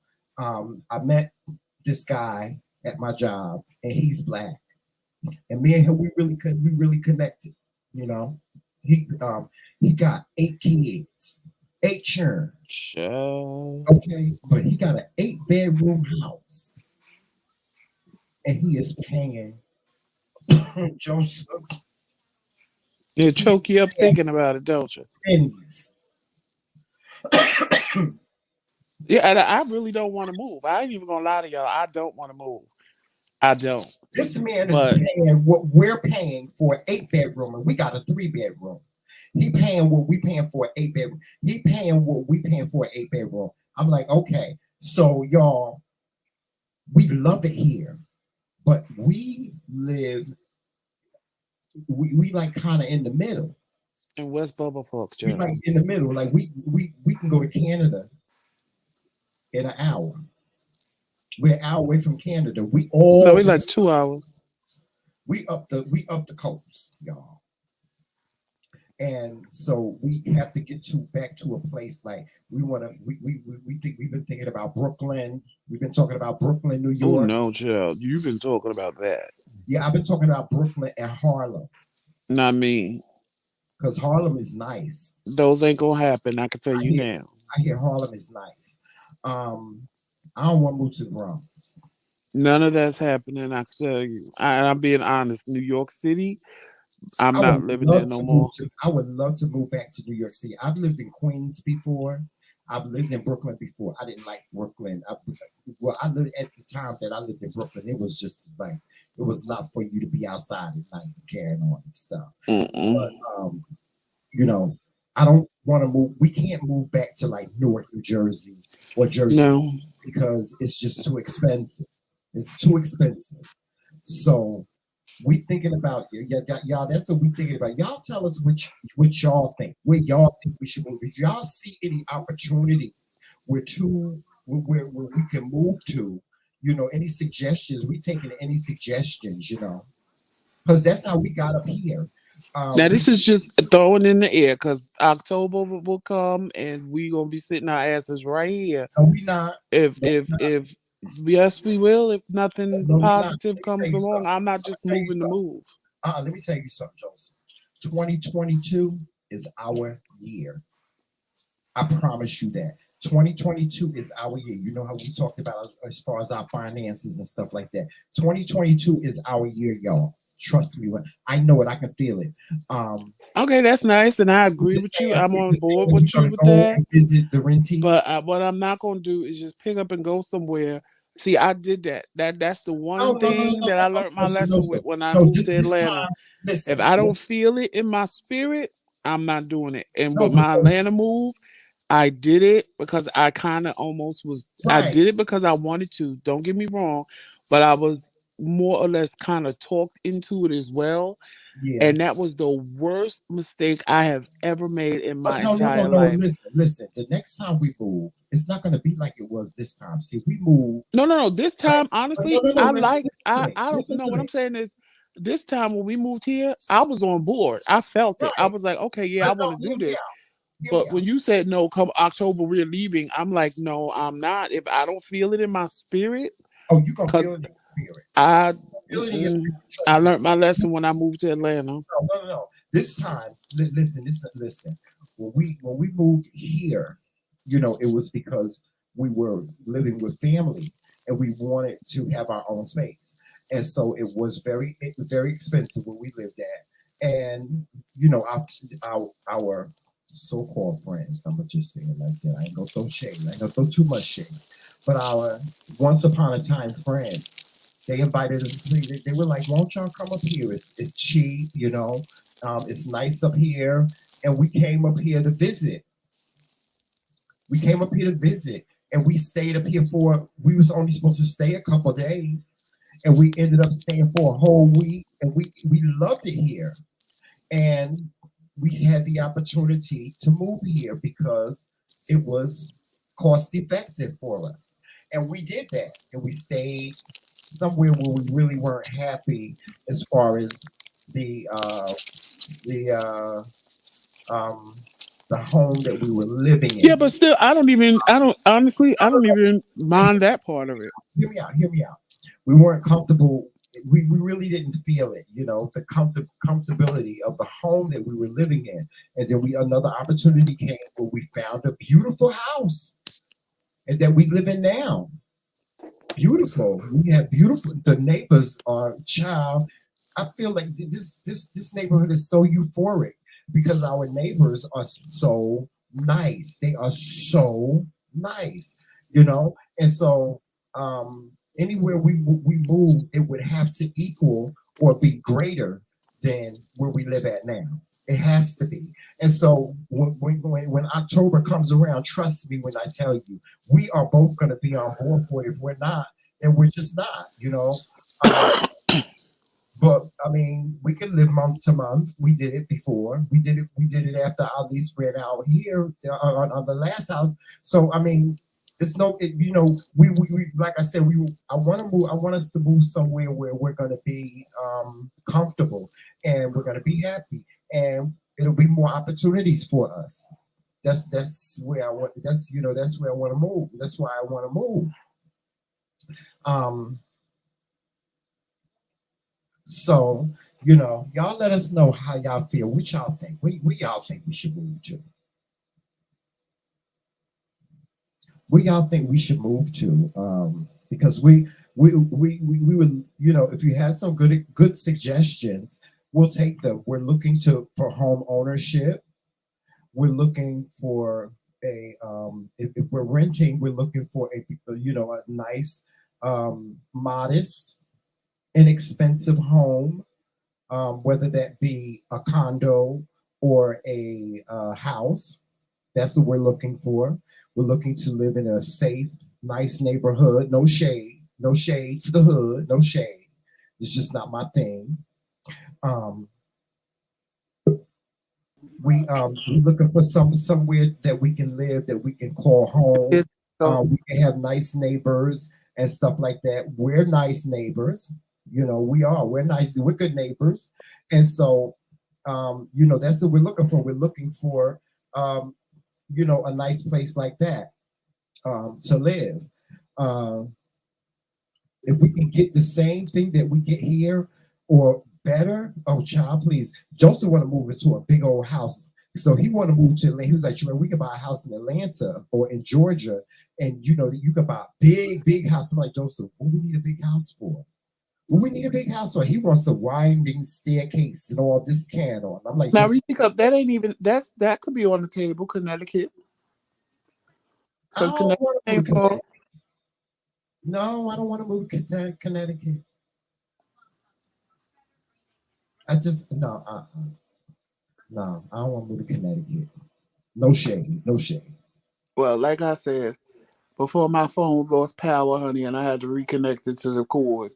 I met this guy at my job, and he's black, and me and him we really connected. You know, he got 8 kids, 8 children. Child. Okay, but he got an 8 bedroom house, and he is paying Joseph It choke you up thinking about it, don't you? pennies. Yeah, and I really don't want to move. I ain't even gonna lie to y'all. I don't want to move. I don't. This man is But paying what we're paying for an 8 bedroom, and we got a 3 bedroom. He paying what we paying for an 8 bedroom. He paying what we paying for an 8 bedroom. I'm like, okay, so y'all, we love it here, but we like kind of in the middle. And West Bubba Park, We like child. in the middle. Like we can go to Canada in an hour. We're an hour away from Canada. We No, all we like 2 hours. we up the coast, y'all. And so we have to get to back to a place like we want to. We think we've been thinking about Brooklyn. We've been talking about Brooklyn, New Oh York. no, child. You've been talking about that. Yeah, I've been talking about Brooklyn and Harlem Not me. because Harlem is nice. Those ain't gonna happen. I can tell I you hear now. I hear Harlem is nice. Um, I don't want to move to the Bronx. None of that's happening. I can tell you. I'm being honest. New York City, I'm I would not living there love no to move more. to. I would love to move back to New York City. I've lived in Queens before. I've lived in Brooklyn before. I didn't like Brooklyn. Well, I lived at the time that I lived in Brooklyn. It was just like it was not for you to be outside at night and carrying on and stuff. Mm-mm. But you know, I don't want to move. We can't move back to like Newark, New Jersey, or Jersey No. because it's just too expensive. It's too expensive. So we thinking about y'all. That's what we thinking about. Y'all tell us which y'all think. Where y'all think we should move? If y'all see any opportunities where we can move to, any suggestions? We taking any suggestions, because that's how we got up here. Now We this is just throwing in the air because October will come and we gonna be sitting our asses right here. no, we not. No, we not. If yes we will. If nothing No, we not. positive Let me tell comes you along, something. I'm not I'm gonna just tell you moving to something. move. Let me tell you something, Joseph. 2022 is our year. I promise you that. 2022 is our year. You know how we talked about as far as our finances and stuff like that. 2022 is our year, y'all. Trust me. I know it. I can feel it. Um, Okay, that's nice, and I we're agree just with you. saying, I'm we're on just board saying we're with you gonna with go that. and visit the rentee. But what I'm not gonna do is just pick up and go somewhere. See, I did that. That's the No, one no, no, no, thing no, that I no, learned my no, sir, no, lesson sir. with when I No, moved this to this Atlanta. time. If Listen, I don't listen. feel it in my spirit, I'm not doing it. And No, with my because Atlanta move, I did it because I kind of almost was. I right, did it because I wanted to. Don't get me wrong, but I was more or less kind of talked into it as well. yeah. And that was the worst mistake I have ever made in But my no, no, no, entire no. life. Listen, listen. The next time we move, it's not going to be like it was this time. See, we move No, no, no. This right. time, But no, honestly, no, no. I Listen, like. listen to me. I don't Listen know to what me. I'm saying is. This time when we moved here, I was on board. I felt it. I Right. was like, okay, yeah, I But want no, to hear do me this. out. Hear me But out. when you said no, come October we're leaving, I'm like, no, I'm not. If I don't feel it in my spirit, Oh, you gonna feel because it in your spirit. I Feel it in your spirit. I Trust me. learned my lesson when I moved to Atlanta. No, no, no, no. This time, listen. When we moved here, it was because we were living with family and we wanted to have our own space, and so it was very expensive where we lived at, and our so-called friends. I'm gonna just say it like that. I ain't gonna throw shade. I ain't gonna throw too much shade, but our once upon a time friends. They invited us to speak. They were like, "Won't y'all come up here? It's cheap, it's nice up here." And we came up here to visit. We came up here to visit, and we stayed up here for. We was only supposed to stay a couple of days, and we ended up staying for a whole week, and we loved it here. And we had the opportunity to move here because it was cost effective for us, and we did that, and we stayed somewhere where we really weren't happy as far as the uh, the the home that we were living Yeah, in. but still, I don't honestly, I don't even mind that part of it. Hear me out. Hear me out. We weren't comfortable. We really didn't feel it. The comfortability of the home that we were living in, and then another opportunity came where we found a beautiful house, and that we live in now. Beautiful. We have beautiful. The neighbors are child. I feel like this neighborhood is so euphoric because our neighbors are so nice. They are so nice, and so anywhere we move, it would have to equal or be greater than where we live at now. It has to be. And so when October comes around, trust me when I tell you, we are both going to be on board for it. If we're not, then we're just not. Um, But I mean, we can live month to month. We did it before. We did it. We did it after our lease ran out here on the last house. So I mean, it's no. We like I said, we. I want to move. I want us to move somewhere where we're going to be comfortable and we're going to be happy, and it'll be more opportunities for us. That's where I want. That's where I want to move. That's why I want to move. Um, So, y'all let us know how y'all feel. What y'all think? We y'all think we should move to? We y'all think we should move to? Because we would, if you have some good suggestions, we'll take them. We're looking for home ownership. We're looking for if we're renting, we're looking for a nice, modest, inexpensive home, whether that be a condo or a house. That's what we're looking for. We're looking to live in a safe, nice neighborhood. No shade to the hood. No shade. It's just not my thing. Um, we're looking for somewhere that we can live, that we can call home. It's so We can have nice neighbors and stuff like that. We're nice neighbors. We are. We're nice. We're good neighbors, and so that's what we're looking for. We're looking for a nice place like that to live. Um, if we can get the same thing that we get here or better, oh child, please. Joseph want to move into a big old house. So he want to move to Atlanta. He was like, we can buy a house in Atlanta or in Georgia, and you can buy a big house. I'm like, Joseph, what do we need a big house for? Well, we need a big house, or he wants a winding staircase and all this can on. I'm like, now Joseph, we think of that ain't even that could be on the table, Connecticut, I because don't Connecticut want to move ain't to far. Connecticut. No, I don't want to move to Connecticut. I just no, no, I don't want to move to Connecticut. No shade, no shade. Well, like I said, before my phone lost power, honey, and I had to reconnect it to the cord.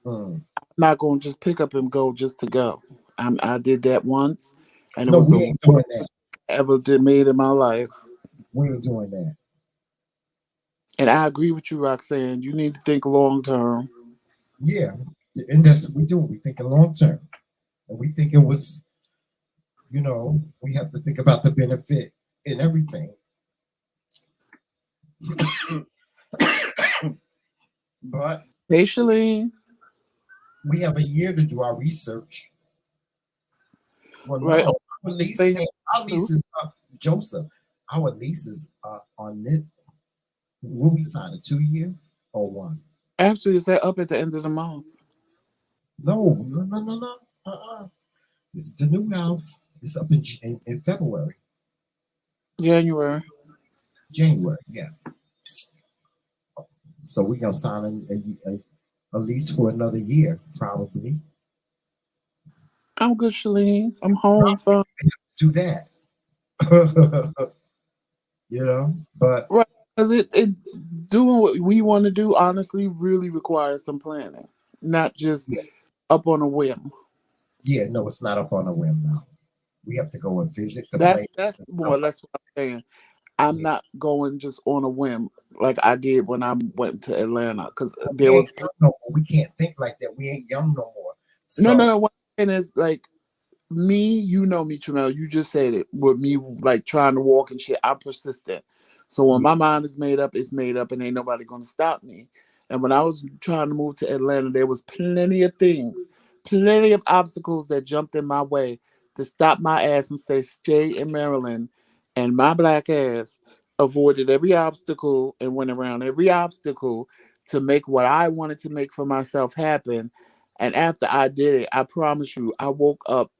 Mm. I'm not gonna just pick up and go just to go. I did that once, and it No, was we the ain't doing worst that. I ever did made in my life. We ain't doing that. And I agree with you, Roxanne. You need to think long term. Yeah, and that's what we do. We thinking long term, and we think it was. We have to think about the benefit and everything. But Hey, Shalene. we have a year to do our research. Well, Right. no, our lease, They our lease is up, Joseph. Our lease is up on this. Will we sign a 2 year or one? actually is that up at the end of the month, No, no, no, no, no. This is the new house. It's up in February, January. January. Yeah. So we're gonna sign a lease for another year, probably. I'm good, Shalene. I'm home from Do that. But right because it doing what we want to do honestly really requires some planning, not just yeah, up on a whim. yeah, no, it's not up on a whim now. We have to go and visit the place That's and more or stuff like less what I'm saying. I'm that. not going just on a whim like I did when I went to Atlanta because But we there ain't was young no more. We can't think like that. We ain't young no more. no So no. What I'm saying is like me, you know me, Tramel. You just said it with me, like trying to walk and shit. I'm persistent. So when yeah, my mind is made up, it's made up, and ain't nobody gonna stop me. And when I was trying to move to Atlanta, there was plenty of things, plenty of obstacles that jumped in my way to stop my ass and say, "Stay in Maryland." And my black ass avoided every obstacle and went around every obstacle to make what I wanted to make for myself happen. And after I did it, I promise you, I woke up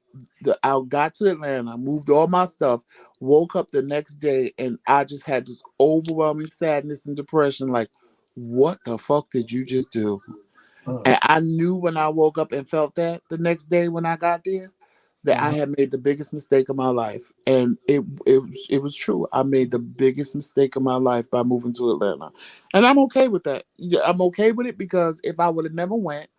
I got to Atlanta, moved all my stuff, woke up the next day, and I just had this overwhelming sadness and depression. Like, what the fuck did you just do? mm, And I knew when I woke up and felt that the next day when I got there that I mhm, had made the biggest mistake of my life, and it was true. I made the biggest mistake of my life by moving to Atlanta, and I'm okay with that. Yeah, I'm okay with it because if I would have never went.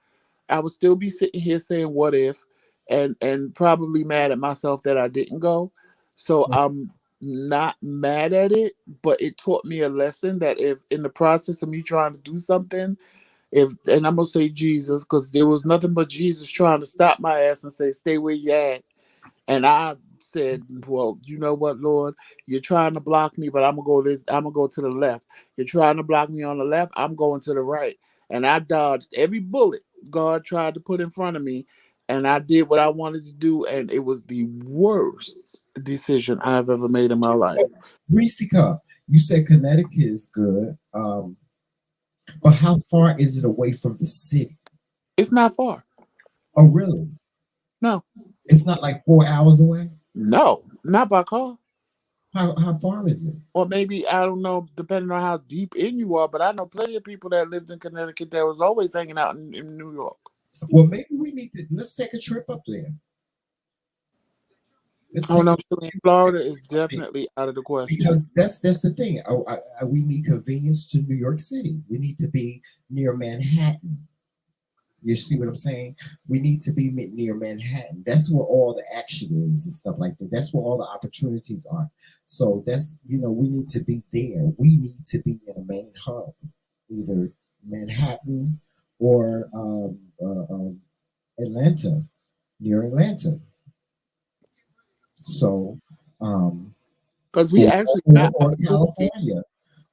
I would still be sitting here saying what if, and probably mad at myself that I didn't go. So I'm not mad at it, but it taught me a lesson that if in the process of me trying to do something, if and I'm gonna say Jesus, because there was nothing but Jesus trying to stop my ass and say, stay where you at. And I said, well, you know what, Lord, you're trying to block me, but I'm gonna go to the left. You're trying to block me on the left, I'm going to the right. And I dodged every bullet God tried to put in front of me. And I did what I wanted to do, and it was the worst decision I've ever made in my life. Risica, you said Connecticut is good, but how far is it away from the city? It's not far. Oh, really? No, It's not like 4 hours away. no, not by car. How far is it? Or maybe, I don't know, depending on how deep in you are, but I know plenty of people that lived in Connecticut that was always hanging out in New York. Well, maybe we need to let's take a trip up there. Let's Oh take no, a Florida is definitely out of the question. because that's the thing. We need convenience to New York City. We need to be near Manhattan. You see what I'm saying? We need to be near Manhattan. That's where all the action is and stuff like that. That's where all the opportunities are. So that's we need to be there. We need to be in a main hub, either Manhattan or Atlanta, near Atlanta. So, Because we actually got or California.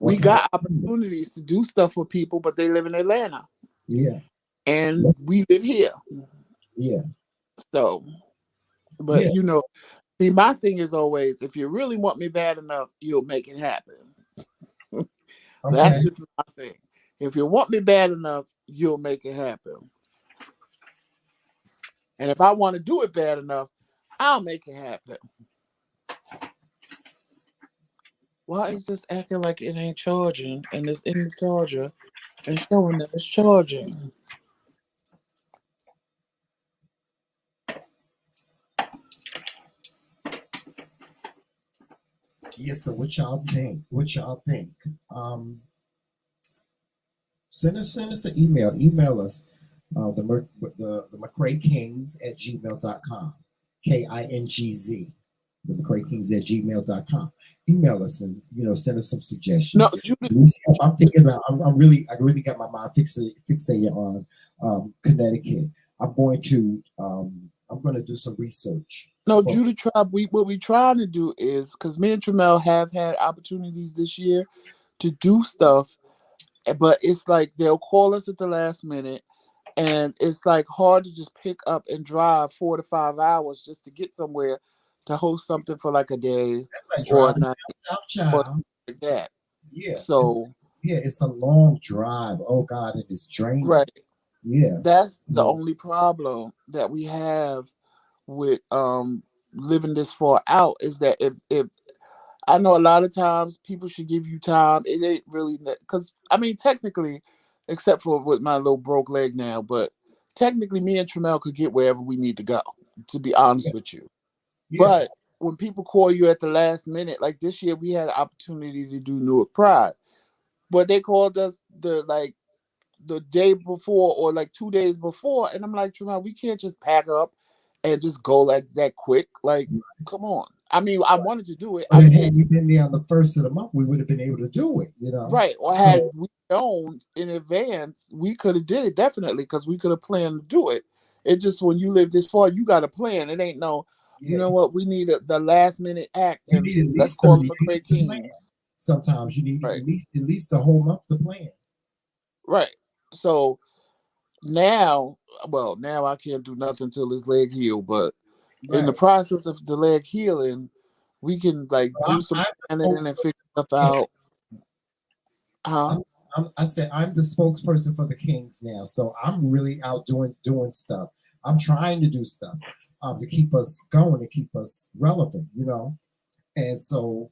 we got opportunities to do stuff with people, but they live in Atlanta. Yeah. And we live here. Yeah. So, but Yeah. see, my thing is always, if you really want me bad enough, you'll make it happen. Okay. That's just my thing. If you want me bad enough, you'll make it happen. And if I want to do it bad enough, I'll make it happen. Why is this acting like it ain't charging and it's in the charger and showing that it's charging? Yeah, so what y'all think? Send us an email. Email us the McCrayKingz at gmail.com. KINGZ. The McCrayKingz at gmail.com. Email us and send us some suggestions. No, I'm thinking about I really got my mind fixated on Connecticut. I'm going to do some research. No, Judy Tribe, what we trying to do is, because me and Tramel have had opportunities this year to do stuff, but it's like they'll call us at the last minute, and it's like hard to just pick up and drive 4 to 5 hours just to get somewhere to host something for like a day or a night or something like that. Yeah. So it's a long drive. Oh God, it is draining. right. Yeah. That's the only problem that we have with living this far out, is that if I know a lot of times people should give you time, it ain't really, because I mean technically, except for with my little broke leg now, but technically me and Tramel could get wherever we need to go, to be honest with you. But when people call you at the last minute, like this year we had an opportunity to do Newark Pride, but they called us the day before or like 2 days before, and I'm like, Tramel, we can't just pack up and just go like that quick. Like, come on. I mean, I wanted to do it. But had we been there on the first of the month, we would have been able to do it, Right. Or had we known in advance, we could have did it definitely, because we could have planned to do it. It's just when you live this far, you got to plan. It ain't no, you know what, we need the last minute act, and let's call it TheMKingz. Sometimes you need at least a whole month to plan. Right. So now I can't do nothing till his leg heal, but in the process of the leg healing, we can do some planning and figure stuff out. I said I'm the spokesperson for the Kings now, so I'm really out doing stuff. I'm trying to do stuff to keep us going, to keep us relevant, And so,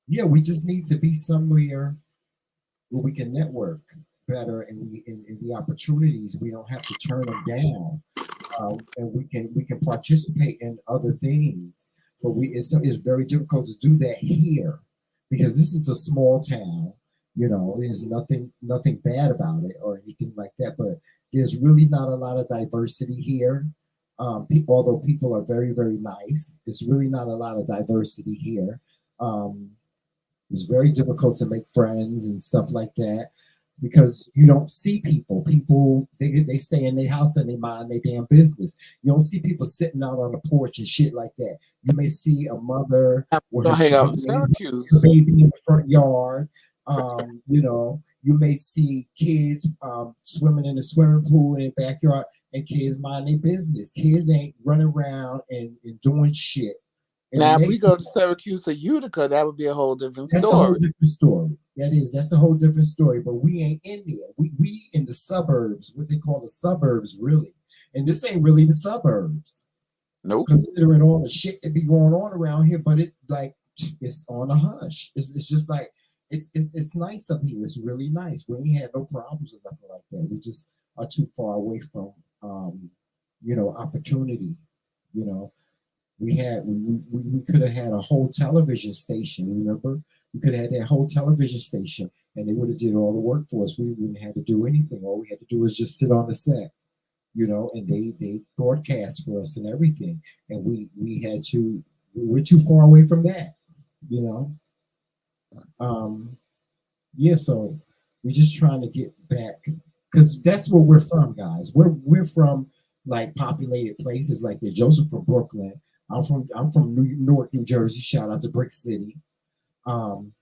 we just need to be somewhere where we can network better, and in the opportunities we don't have to turn them down, and we can participate in other things. But it's very difficult to do that here because this is a small town. There's nothing bad about it or anything like that. But There's really not a lot of diversity here. Although people are very, very nice, it's really not a lot of diversity here. Um, it's very difficult to make friends and stuff like that because you don't see people. People they stay in their house and they mind their damn business. You don't see people sitting out on the porch and shit like that. You may see a mother with Don't her hang out in her Syracuse. baby in the front yard. You may see kids swimming in the swimming pool in the backyard and kids mind their business. Kids ain't running around and doing shit in the Now, if we go neighborhood. to Syracuse or Utica, that would be a whole different That's a whole story. different story. That's a whole different story. But we ain't in there. We in the suburbs, what they call the suburbs, really. And this ain't really the suburbs, Nope. considering all the shit that be going on around here. But it's on a hush. It's just like it's nice up here. It's really nice. We ain't had no problems or nothing like that. We just are too far away from opportunity. You know, we could have had a whole television station. Remember, we could have had that whole television station, and they would have did all the work for us. We wouldn't have to do anything. All we had to do was just sit on the set, and they broadcast for us and everything. And we're too far away from that, you know. Yeah, so we're just trying to get back because that's where we're from, guys. We're from like populated places like that. Joseph from Brooklyn. I'm from Newark, New Jersey. Shout out to Brick City. Um,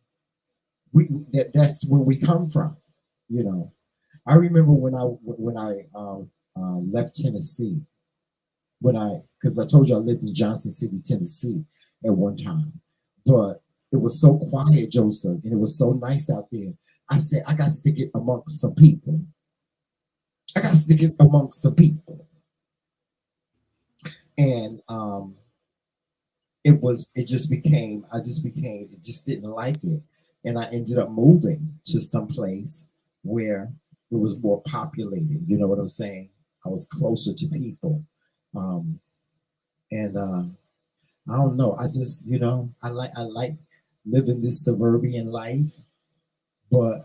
that's where we come from. You know, I remember when I left Tennessee because I told you I lived in Johnson City, Tennessee at one time, but it was so quiet, Joseph, and it was so nice out there. I said I got to stick it amongst some people. I got to stick it amongst some people, and it just didn't like it, and I ended up moving to some place where it was more populated. You know what I'm saying? I was closer to people, um, and I don't know. I just I like living this suburban life, but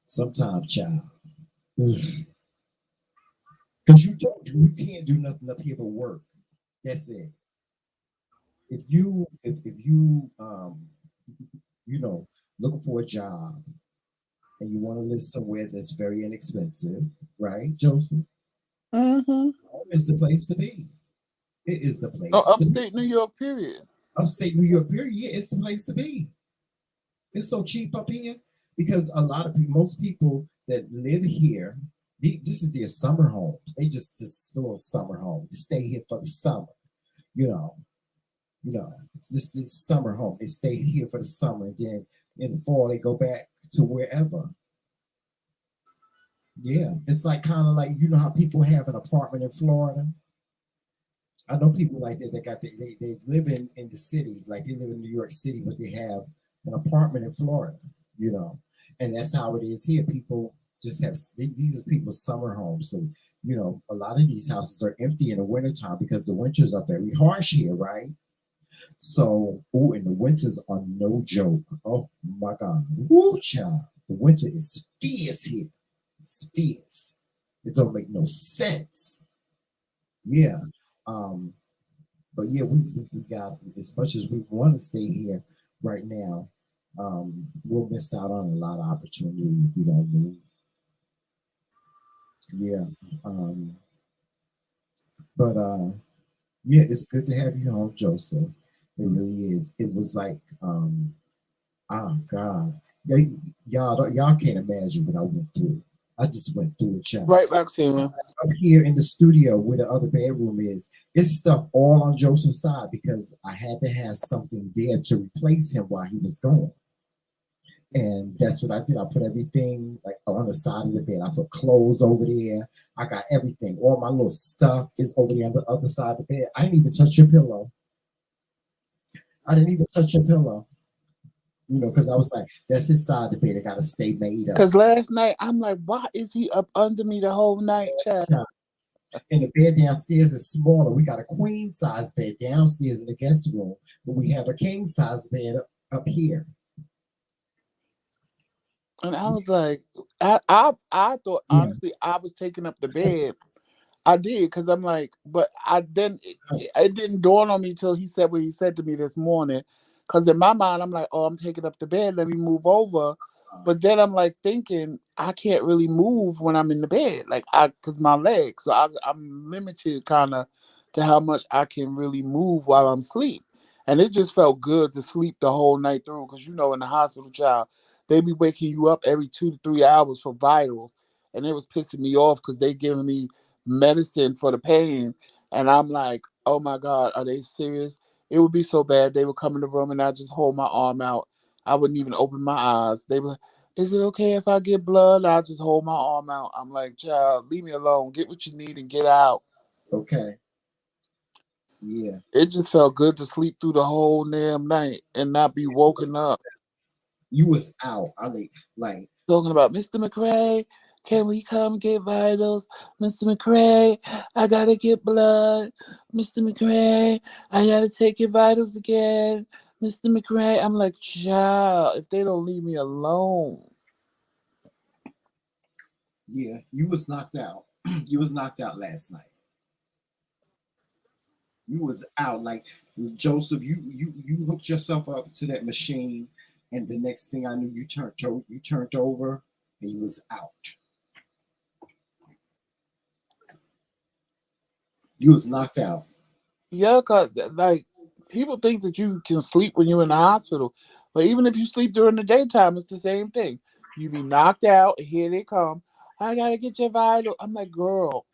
sometimes, child, because you can't do nothing up here but work. That's it. If you you know looking for a job and you want to live somewhere that's very inexpensive, right, Joseph? Mm-hmm. Home is the place to be. It is the Oh, place to be. upstate New York, period. Upstate New York, period. Yeah, it's the place to be. It's so cheap up here because a lot of people, most people that live here, this is their summer homes. They just little summer homes. They stay here for the summer. You know, this summer home. They stay here for the summer, and then in the fall they go back to wherever. Yeah, it's like kind of like how people have an apartment in Florida. I know people like that. They live in the city, like they live in New York City, but they have an apartment in Florida. You know, and that's how it is here. People just have these are people's summer homes, so a lot of these houses are empty in the wintertime because the winters are very harsh here, right? So, and the winters are no joke. Oh my God, woo, child, the winter is fierce here. It's fierce. It don't make no sense. Yeah. Um, but yeah, we got as much as we want to stay here right now. We'll miss out on a lot of opportunity if we don't move. Yeah. Um, but yeah, it's good to have you home, Joseph. It really is. It was like, oh God, y'all can't imagine what I went through. I just went through it, child. Right, Roxana. Up here in the studio where the other bedroom is, it's stuff all on Joseph's side because I had to have something there to replace him while he was gone. And that's what I did. I put everything like on the side of the bed. I put clothes over there. I got everything. All my little stuff is over there on the other side of the bed. I didn't even touch your pillow. I didn't even touch your pillow. Because I was like, that's his side of the bed. It got to stay made up. Because last night, I'm like, why is he up under me the whole night, child? And the bed downstairs is smaller. We got a queen size bed downstairs in the guest room, but we have a king size bed up here. And I was like, I thought Yeah. honestly I was taking up the bed. I did because I'm like, but I then it didn't dawn on me till he said what he said to me this morning. Because in my mind, I'm like, oh, I'm taking up the bed. Let me move over. But then I'm like thinking I can't really move when I'm in the bed, like because my legs. So I'm limited kind of to how much I can really move while I'm asleep. And it just felt good to sleep the whole night through because in the hospital, child, they be waking you up every 2 to 3 hours for vitals, and it was pissing me off because they giving me medicine for the pain. And I'm like, oh my God, are they serious? It would be so bad. They would come in the room and I just hold my arm out. I wouldn't even open my eyes. They were, is it okay if I get blood? I just hold my arm out. I'm like, child, leave me alone. Get what you need and get out. Okay. Yeah. It just felt good to sleep through the whole damn night and not be woken up. You was out. I like Talking about Mr. McRae, can we come get vitals? Mr. McRae, I gotta get blood. Mr. McRae, I gotta take your vitals again. Mr. McRae, I'm like, child, if they don't leave me alone. yeah. You was knocked out. You was knocked out last night. You was out. Like Joseph, you hooked yourself up to that machine, and the next thing I knew, you turned over, and you was out. You was knocked out. Yeah, cause like people think that you can sleep when you're in the hospital, but even if you sleep during the daytime, it's the same thing. You be knocked out, and here they come. I gotta get your vital. I'm like, girl,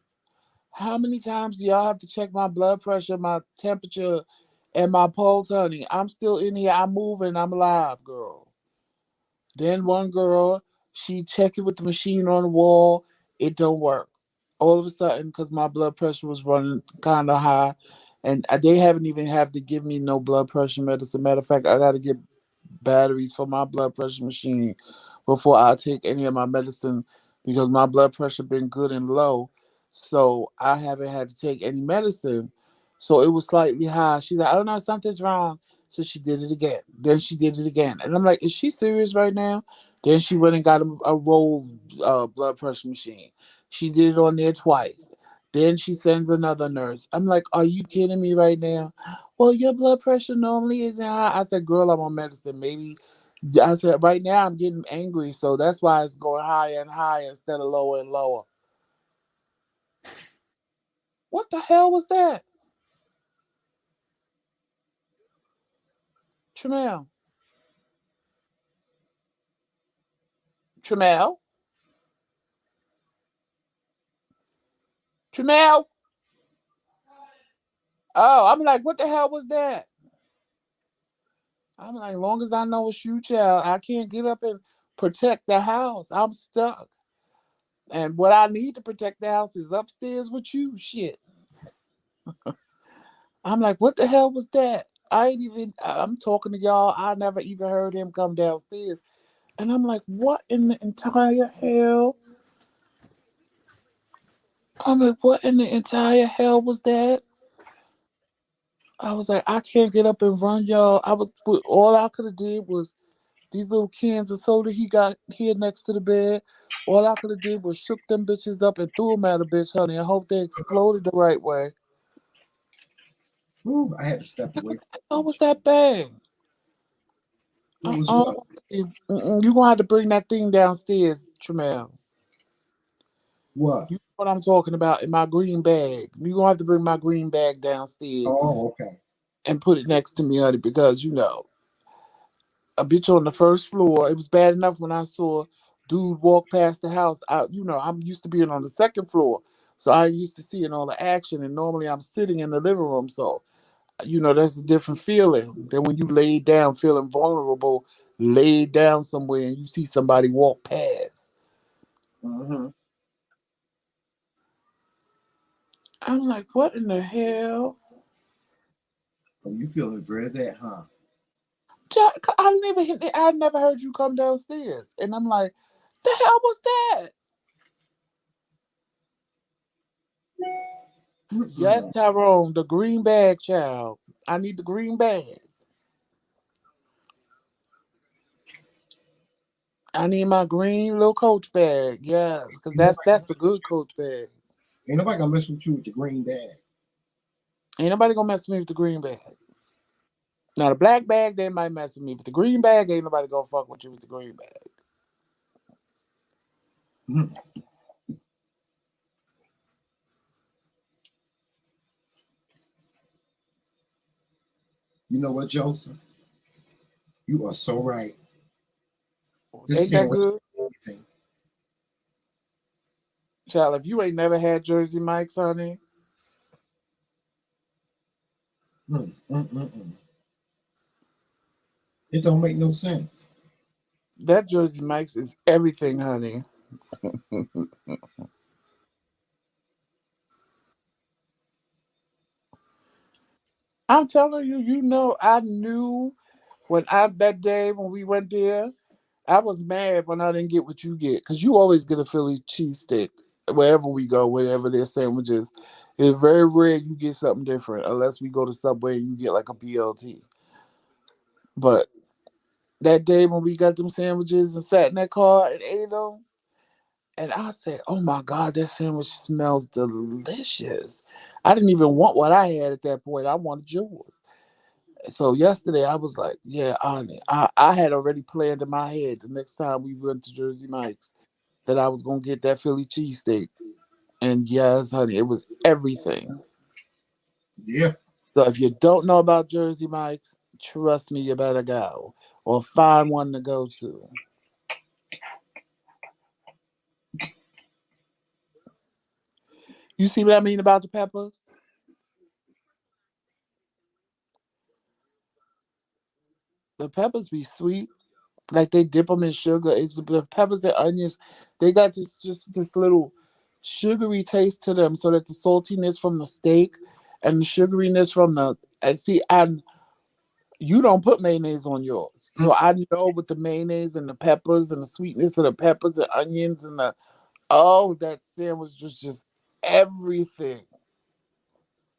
how many times do y'all have to check my blood pressure, my temperature, and my pulse, honey? I'm still in here. I'm moving. I'm alive, girl. Then one girl, she checked it with the machine on the wall. It don't work. All of a sudden, because my blood pressure was running kind of high, and they haven't even have to give me no blood pressure medicine. Matter of fact, I got to get batteries for my blood pressure machine before I take any of my medicine because my blood pressure been good and low. So I haven't had to take any medicine. So it was slightly high. She's like, oh no, something's wrong. So she did it again. Then she did it again. And I'm like, is she serious right now? Then she went and got a roll blood pressure machine. She did it on there twice. Then she sends another nurse. I'm like, are you kidding me right now? Well, your blood pressure normally isn't high. I said, girl, I'm on medicine. Maybe I said, right now I'm getting angry, so that's why it's going higher and higher instead of lower and lower. What the hell was that? Tremel. Tremel? Tremel? Oh, I'm like, what the hell was that? I'm like, long as I know it's you, child, I can't get up and protect the house. I'm stuck. And what I need to protect the house is upstairs with you. Shit. I'm like, what the hell was that? I ain't even, I'm talking to y'all. I never even heard him come downstairs. And I'm like, what in the entire hell? I'm like, what in the entire hell was that? I was like, I can't get up and run, y'all. All I could have did was these little cans of soda he got here next to the bed. All I could have did was shook them bitches up and threw them at a bitch, honey. I hope they exploded the right way. Ooh, I had to step What away the from hell the was machine. that bang? What was Uh-uh. what? You're gonna have to bring that thing downstairs, Tremel. What? You know what I'm talking about in my green bag. You're gonna have to bring my green bag downstairs Oh, okay. and put it next to me, honey, because a bitch on the first floor. It was bad enough when I saw dude walk past the house. I'm used to being on the second floor, so I used to seeing all the action. And normally I'm sitting in the living room, so that's a different feeling than when you laid down, feeling vulnerable, laid down somewhere, and you see somebody walk past. Mm-hmm. I'm like, what in the hell? Oh, you feeling dreaded, huh? I never heard you come downstairs, and I'm like, the hell was that? Yes, Mm-mm. Tyrone, the green bag child. I need the green bag. I need my green little Coach bag. Yes, because Ain't nobody, that's the good Coach bag. ain't nobody gonna mess with you with the green bag. Ain't nobody gonna mess with me with the green bag. Now the black bag, they might mess with me, but the green bag, ain't nobody gonna fuck with you with the green bag. Mm. You know what, Joseph? You are so right. This Ain't that sandwich good? is amazing. Child, if you ain't never had Jersey Mike's, honey, Mm, mm, mm, mm. It don't make no sense. that Jersey Mike's is everything, honey. I'm telling you, I knew when I that day when we went there, I was mad when I didn't get what you get because you always get a Philly cheesesteak wherever we go, wherever there's sandwiches. It's very rare you get something different unless we go to Subway and you get like a BLT. But that day when we got them sandwiches and sat in that car and ate them, and I said, "Oh my God, that sandwich smells delicious." I didn't even want what I had at that point. I wanted yours. So yesterday I was like, "Yeah, honey, I had already planned in my head the next time we went to Jersey Mike's that I was gonna get that Philly cheesesteak." And yes, honey, it was everything. Yeah. So if you don't know about Jersey Mike's, trust me, you better go or find one to go to. You see what I mean about the peppers? The peppers be sweet, like they dip them in sugar. It's the peppers and onions. They got just this little sugary taste to them, so that the saltiness from the steak and the sugariness from the and see and you don't put mayonnaise on yours. Mm. So I know with the mayonnaise and the peppers and the sweetness of the peppers and onions and the oh, that sandwich was just everything.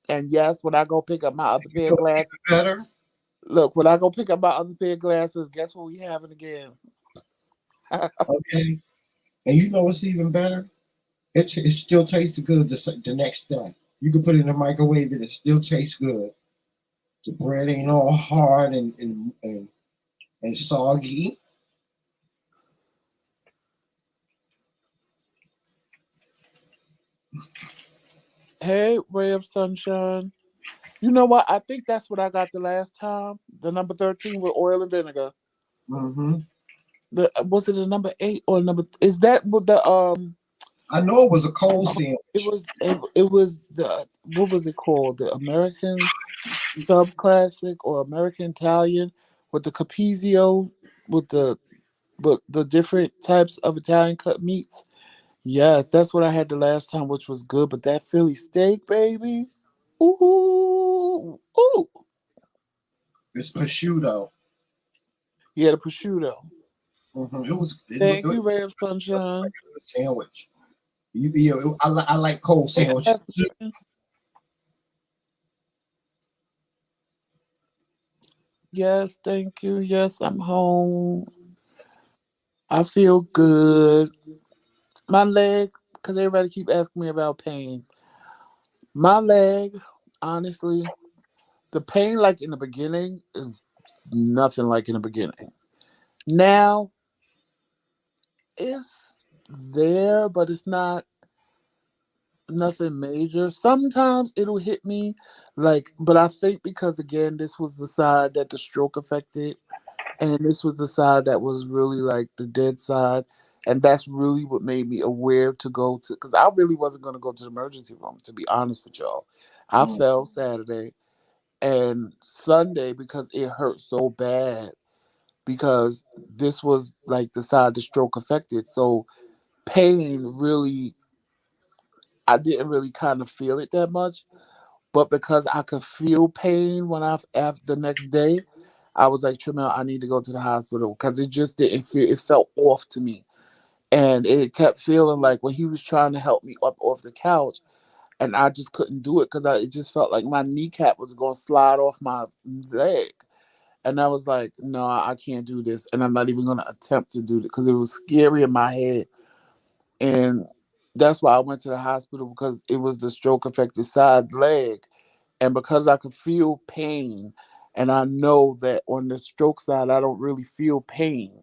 And yes, when I go pick up my other You pair know of what's glasses, even better? look, when I go pick up my other pair of glasses, guess what we having again? Okay. And you know what's even better? It still tastes good the next day. You can put it in the microwave and it still tastes good. The bread ain't all hard and soggy. Hey, ray of sunshine. You know what? I think that's what I got the last time. The number 13 with oil and vinegar. Hmm. The was it the number 8 or number? Is that with the I know it was a cold It sandwich. was it was the what was it called? The American Sub Classic or American Italian with the capizio with the different types of Italian cut meats. Yes, that's what I had the last time, which was good. But that Philly steak, baby, ooh, ooh, It's prosciutto. yeah, the prosciutto. It was it Thank was you, Ray of like Sunshine. a good sandwich. I like cold Hey, sandwiches too. Evelyn. Yes, thank you. Yes, I'm home. I feel good. My leg, because everybody keep asking me about pain. My leg, honestly, the pain like in the beginning is nothing like in the beginning. Now it's there, but it's not nothing major. Sometimes it'll hit me like, but I think because again, this was the side that the stroke affected, and this was the side that was really like the dead side. And that's really what made me aware to go to, because I really wasn't going to go to the emergency room, to be honest with y'all. I Mm. fell Saturday and Sunday because it hurt so bad because this was like the side the stroke affected. So pain really, I didn't really kind of feel it that much. But because I could feel pain when after the next day, I was like, Tramel, I need to go to the hospital because it just didn't feel. It felt off to me, and it kept feeling like when he was trying to help me up off the couch, and I just couldn't do it because it just felt like my kneecap was going to slide off my leg. And I was like, no, I can't do this. And I'm not even going to attempt to do it because it was scary in my head. And that's why I went to the hospital because it was the stroke affected side leg. And because I could feel pain, and I know that on the stroke side, I don't really feel pain,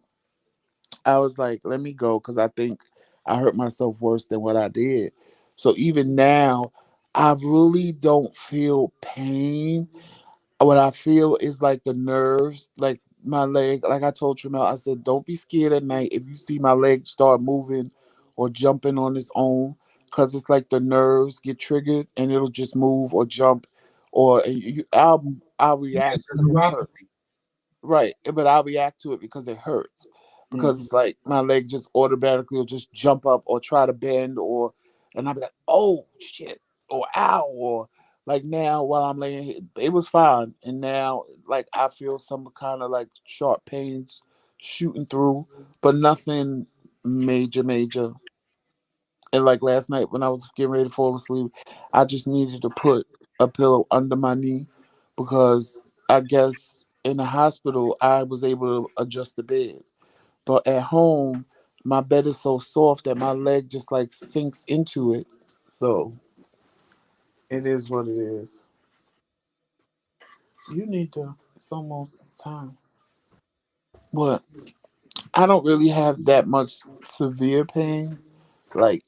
I was like, let me go because I think I hurt myself worse than what I did. So even now, I really don't feel pain. What I feel is like the nerves, like my leg. Like I told Tramel, I said, don't be scared at night if you see my leg start moving or jumping on its own, because it's like the nerves get triggered and it'll just move or jump, or I'll Yeah, react it's a because it hurts. neuropathy. Right, but I'll react to it because it hurts. Because Mm. it's like my leg just automatically will just jump up or try to bend, and I'll be like, oh shit, or ow, or like now while I'm laying here, it was fine. And now like I feel some kind of like sharp pains shooting through, but nothing major. And like last night when I was getting ready to fall asleep, I just needed to put a pillow under my knee because I guess in the hospital I was able to adjust the bed. But at home, my bed is so soft that my leg just like sinks into it. So it is what it is. You need to. It's almost time. But I don't really have that much severe pain. Like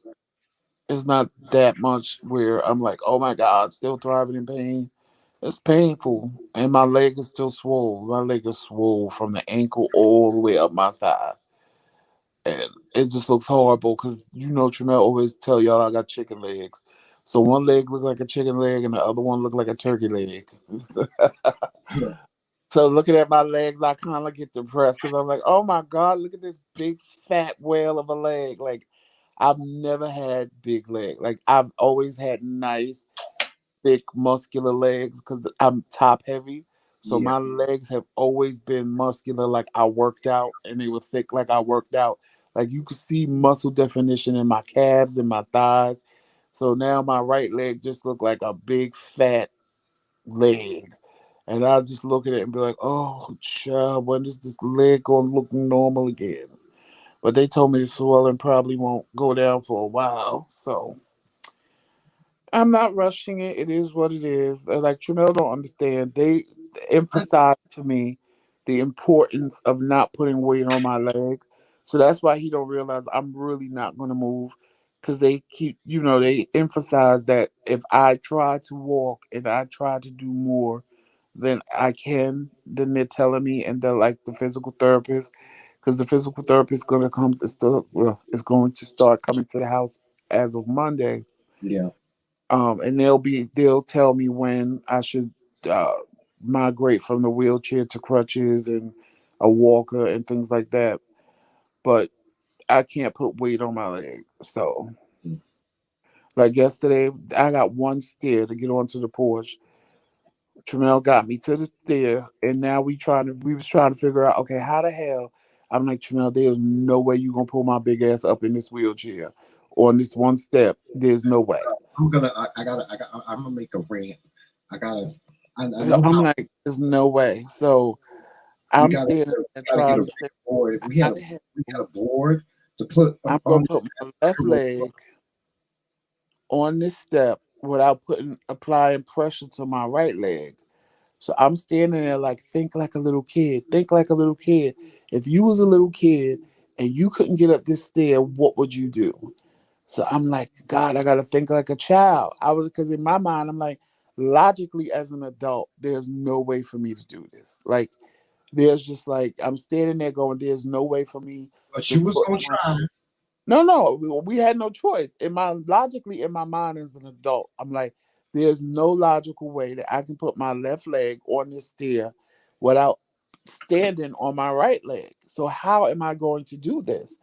it's not that much where I'm like, oh my God, still thriving in pain. It's painful, and my leg is still swole. My leg is swole from the ankle all the way up my thigh, and it just looks horrible because Tramel always tell y'all I got chicken legs. So one leg look like a chicken leg, and the other one look like a turkey leg. Yeah. So looking at my legs, I kind of get depressed because I'm like, oh my God, look at this big fat whale of a leg. Like I've never had big leg. Like I've always had nice thick muscular legs because I'm top heavy. So Yeah. my legs have always been muscular, like I worked out, and they were thick, like I worked out. Like you could see muscle definition in my calves and my thighs. So now my right leg just looked like a big fat leg. And I just look at it and be like, oh, child, when is this leg going to look normal again? But they told me the swelling probably won't go down for a while. So I'm not rushing it. It is what it is. Like Tramel don't understand. They I, emphasize to me the importance of not putting weight on my leg. So that's why he don't realize I'm really not gonna move. Cause they keep, they emphasize that if I try to walk and I try to do more than I can, then they're telling me, and they're like the physical therapist, because the physical therapist gonna come to is going to start coming to the house as of Monday, yeah. and they'll tell me when I should uh, migrate from the wheelchair to crutches and a walker and things like that. But I can't put weight on my leg. So Mm. like yesterday, I got one stair to get onto the porch. Tramel got me to the stair, and now we was trying to figure out, okay, how the hell? I'm like, Tramel, there's no way you gonna pull my big ass up in this wheelchair on this one step. There's no way. I'm gonna make a rant. I gotta, I So know I'm how like, there's no way. So we I'm gotta, standing we there gotta get trying a to big figure board. If out how the hell we had a board to put I'm on gonna this, put my left leg on this step without putting applying pressure to my right leg. So I'm standing there like, think like a little kid. Think like a little kid. If you was a little kid and you couldn't get up this stair, what would you do? So I'm like, God, I gotta think like a child. I was because in my mind, I'm like, logically as an adult, there's no way for me to do this. Like, there's just like I'm standing there going, there's no way for me but to you was put gonna my try. no, we had no choice. Logically in my mind as an adult, I'm like, there's no logical way that I can put my left leg on this stair without standing on my right leg. So how am I going to do this?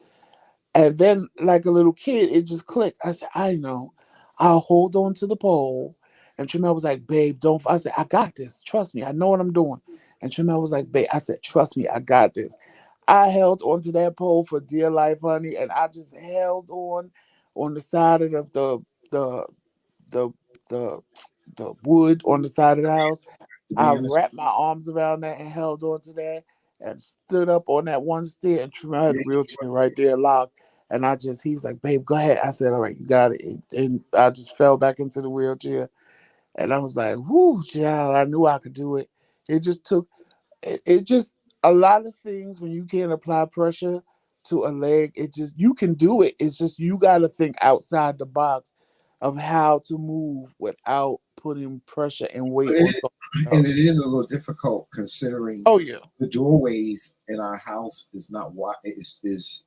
And then, like a little kid, it just clicked. I said, I know. I'll hold on to the pole. And Tramel was like, babe, don't. I said, I got this. Trust me. I know what I'm doing. And Tramel was like, babe, I said, trust me. I got this. I held onto that pole for dear life, honey. And I just held on the side of the, the, the the wood on the side of the house. To I be honest, wrapped my arms around that and held on to that and stood up on that one stair and I had yeah, the wheelchair right there locked. And he was like, babe, go ahead. I said, all right, you got it. And I just fell back into the wheelchair. And I was like, whoo, child, I knew I could do it. It just took, it just, a lot of things when you can't apply pressure to a leg, you can do it. It's just, you got to think outside the box of how to move without putting pressure and weight but it on is, something and else. it is a little difficult considering Oh, yeah. the doorways in our house is not wide. Is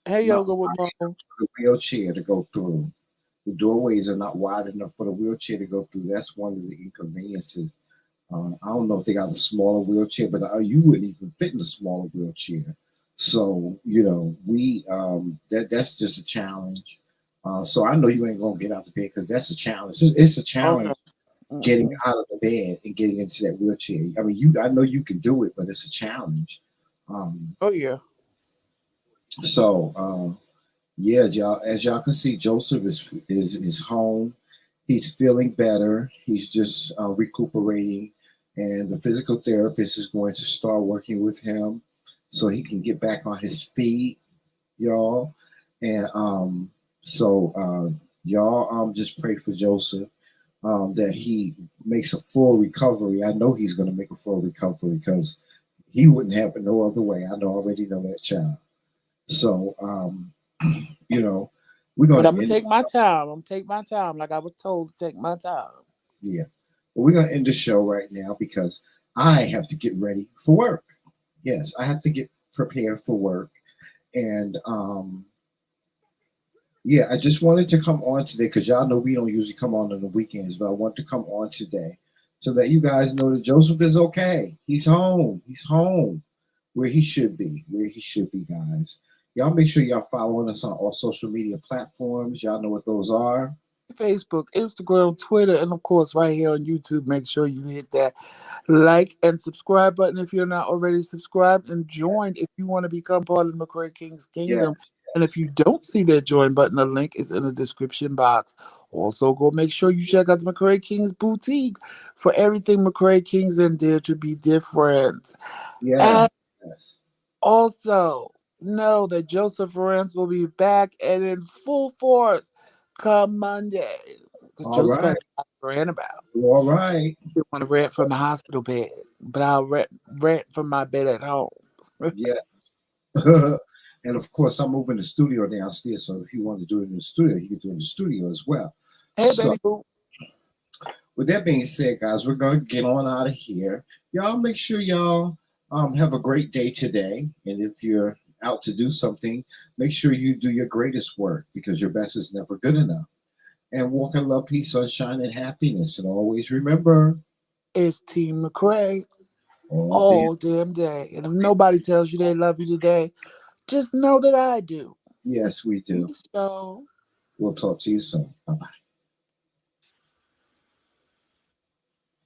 Hey, not yoga with Mo. for the wheelchair to go through. The doorways are not wide enough for the wheelchair to go through. That's one of the inconveniences. I don't know if they got a smaller wheelchair, but you wouldn't even fit in a smaller wheelchair. So we that's just a challenge. So I know you ain't gonna get out the bed because that's a challenge. It's a Oh, no. challenge getting Mm-mm. out of the bed and getting into that wheelchair. I mean, I know you can do it, but it's a challenge. Um, Oh, yeah. so yeah, y'all, as y'all can see, Joseph is home. He's feeling better. He's just recuperating, and the physical therapist is going to start working with him so he can get back on his feet, y'all. And y'all just pray for Joseph that he makes a full recovery. I know he's going to make a full recovery because he wouldn't have it no other way. Already know that child. So you know, we're But going I'm to going to end. take my time. I'm going to take my time like I was told to take my time. Yeah. But we're going to end the show right now because I have to get ready for work. Yes, I have to get prepared for work. And yeah, I just wanted to come on today because y'all know we don't usually come on the weekends, but I want to come on today so that you guys know that Joseph is okay. He's home. He's home where he should be, guys. Y'all make sure y'all following us on all social media platforms. Y'all know what those are. Facebook, Instagram, Twitter, and of course, right here on YouTube. Make sure you hit that like and subscribe button if you're not already subscribed, and join if you want to become part of the McCray King's Yes, Kingdom. And if yes. you don't see that join button, the link is in the description box. Also, go make sure you check out the McCray King's boutique for everything McCray King's and Dare to Be Different. And Yes, yes. also, know that Joseph Rance will be back and in full force come Monday. Because All Joseph right. had a lot to rant about. All right. I didn't want to rant from the hospital bed, but I'll rant from my bed at home. Yes. And of course, I'm moving the studio downstairs. So if you want to do it in the studio, you can do it in the studio as well. Hey, So, baby boo. with that being said, guys, we're going to get on out of here. Y'all make sure y'all have a great day today. And if you're out to do something, make sure you do your greatest work because your best is never good enough. And walk in love, peace, sunshine, and happiness. And always remember, It's Team McCray all damn. all damn day. And if nobody tells you they love you today, just know that I do. Yes, we do. Peace, y'all. We'll talk to you soon. Bye bye.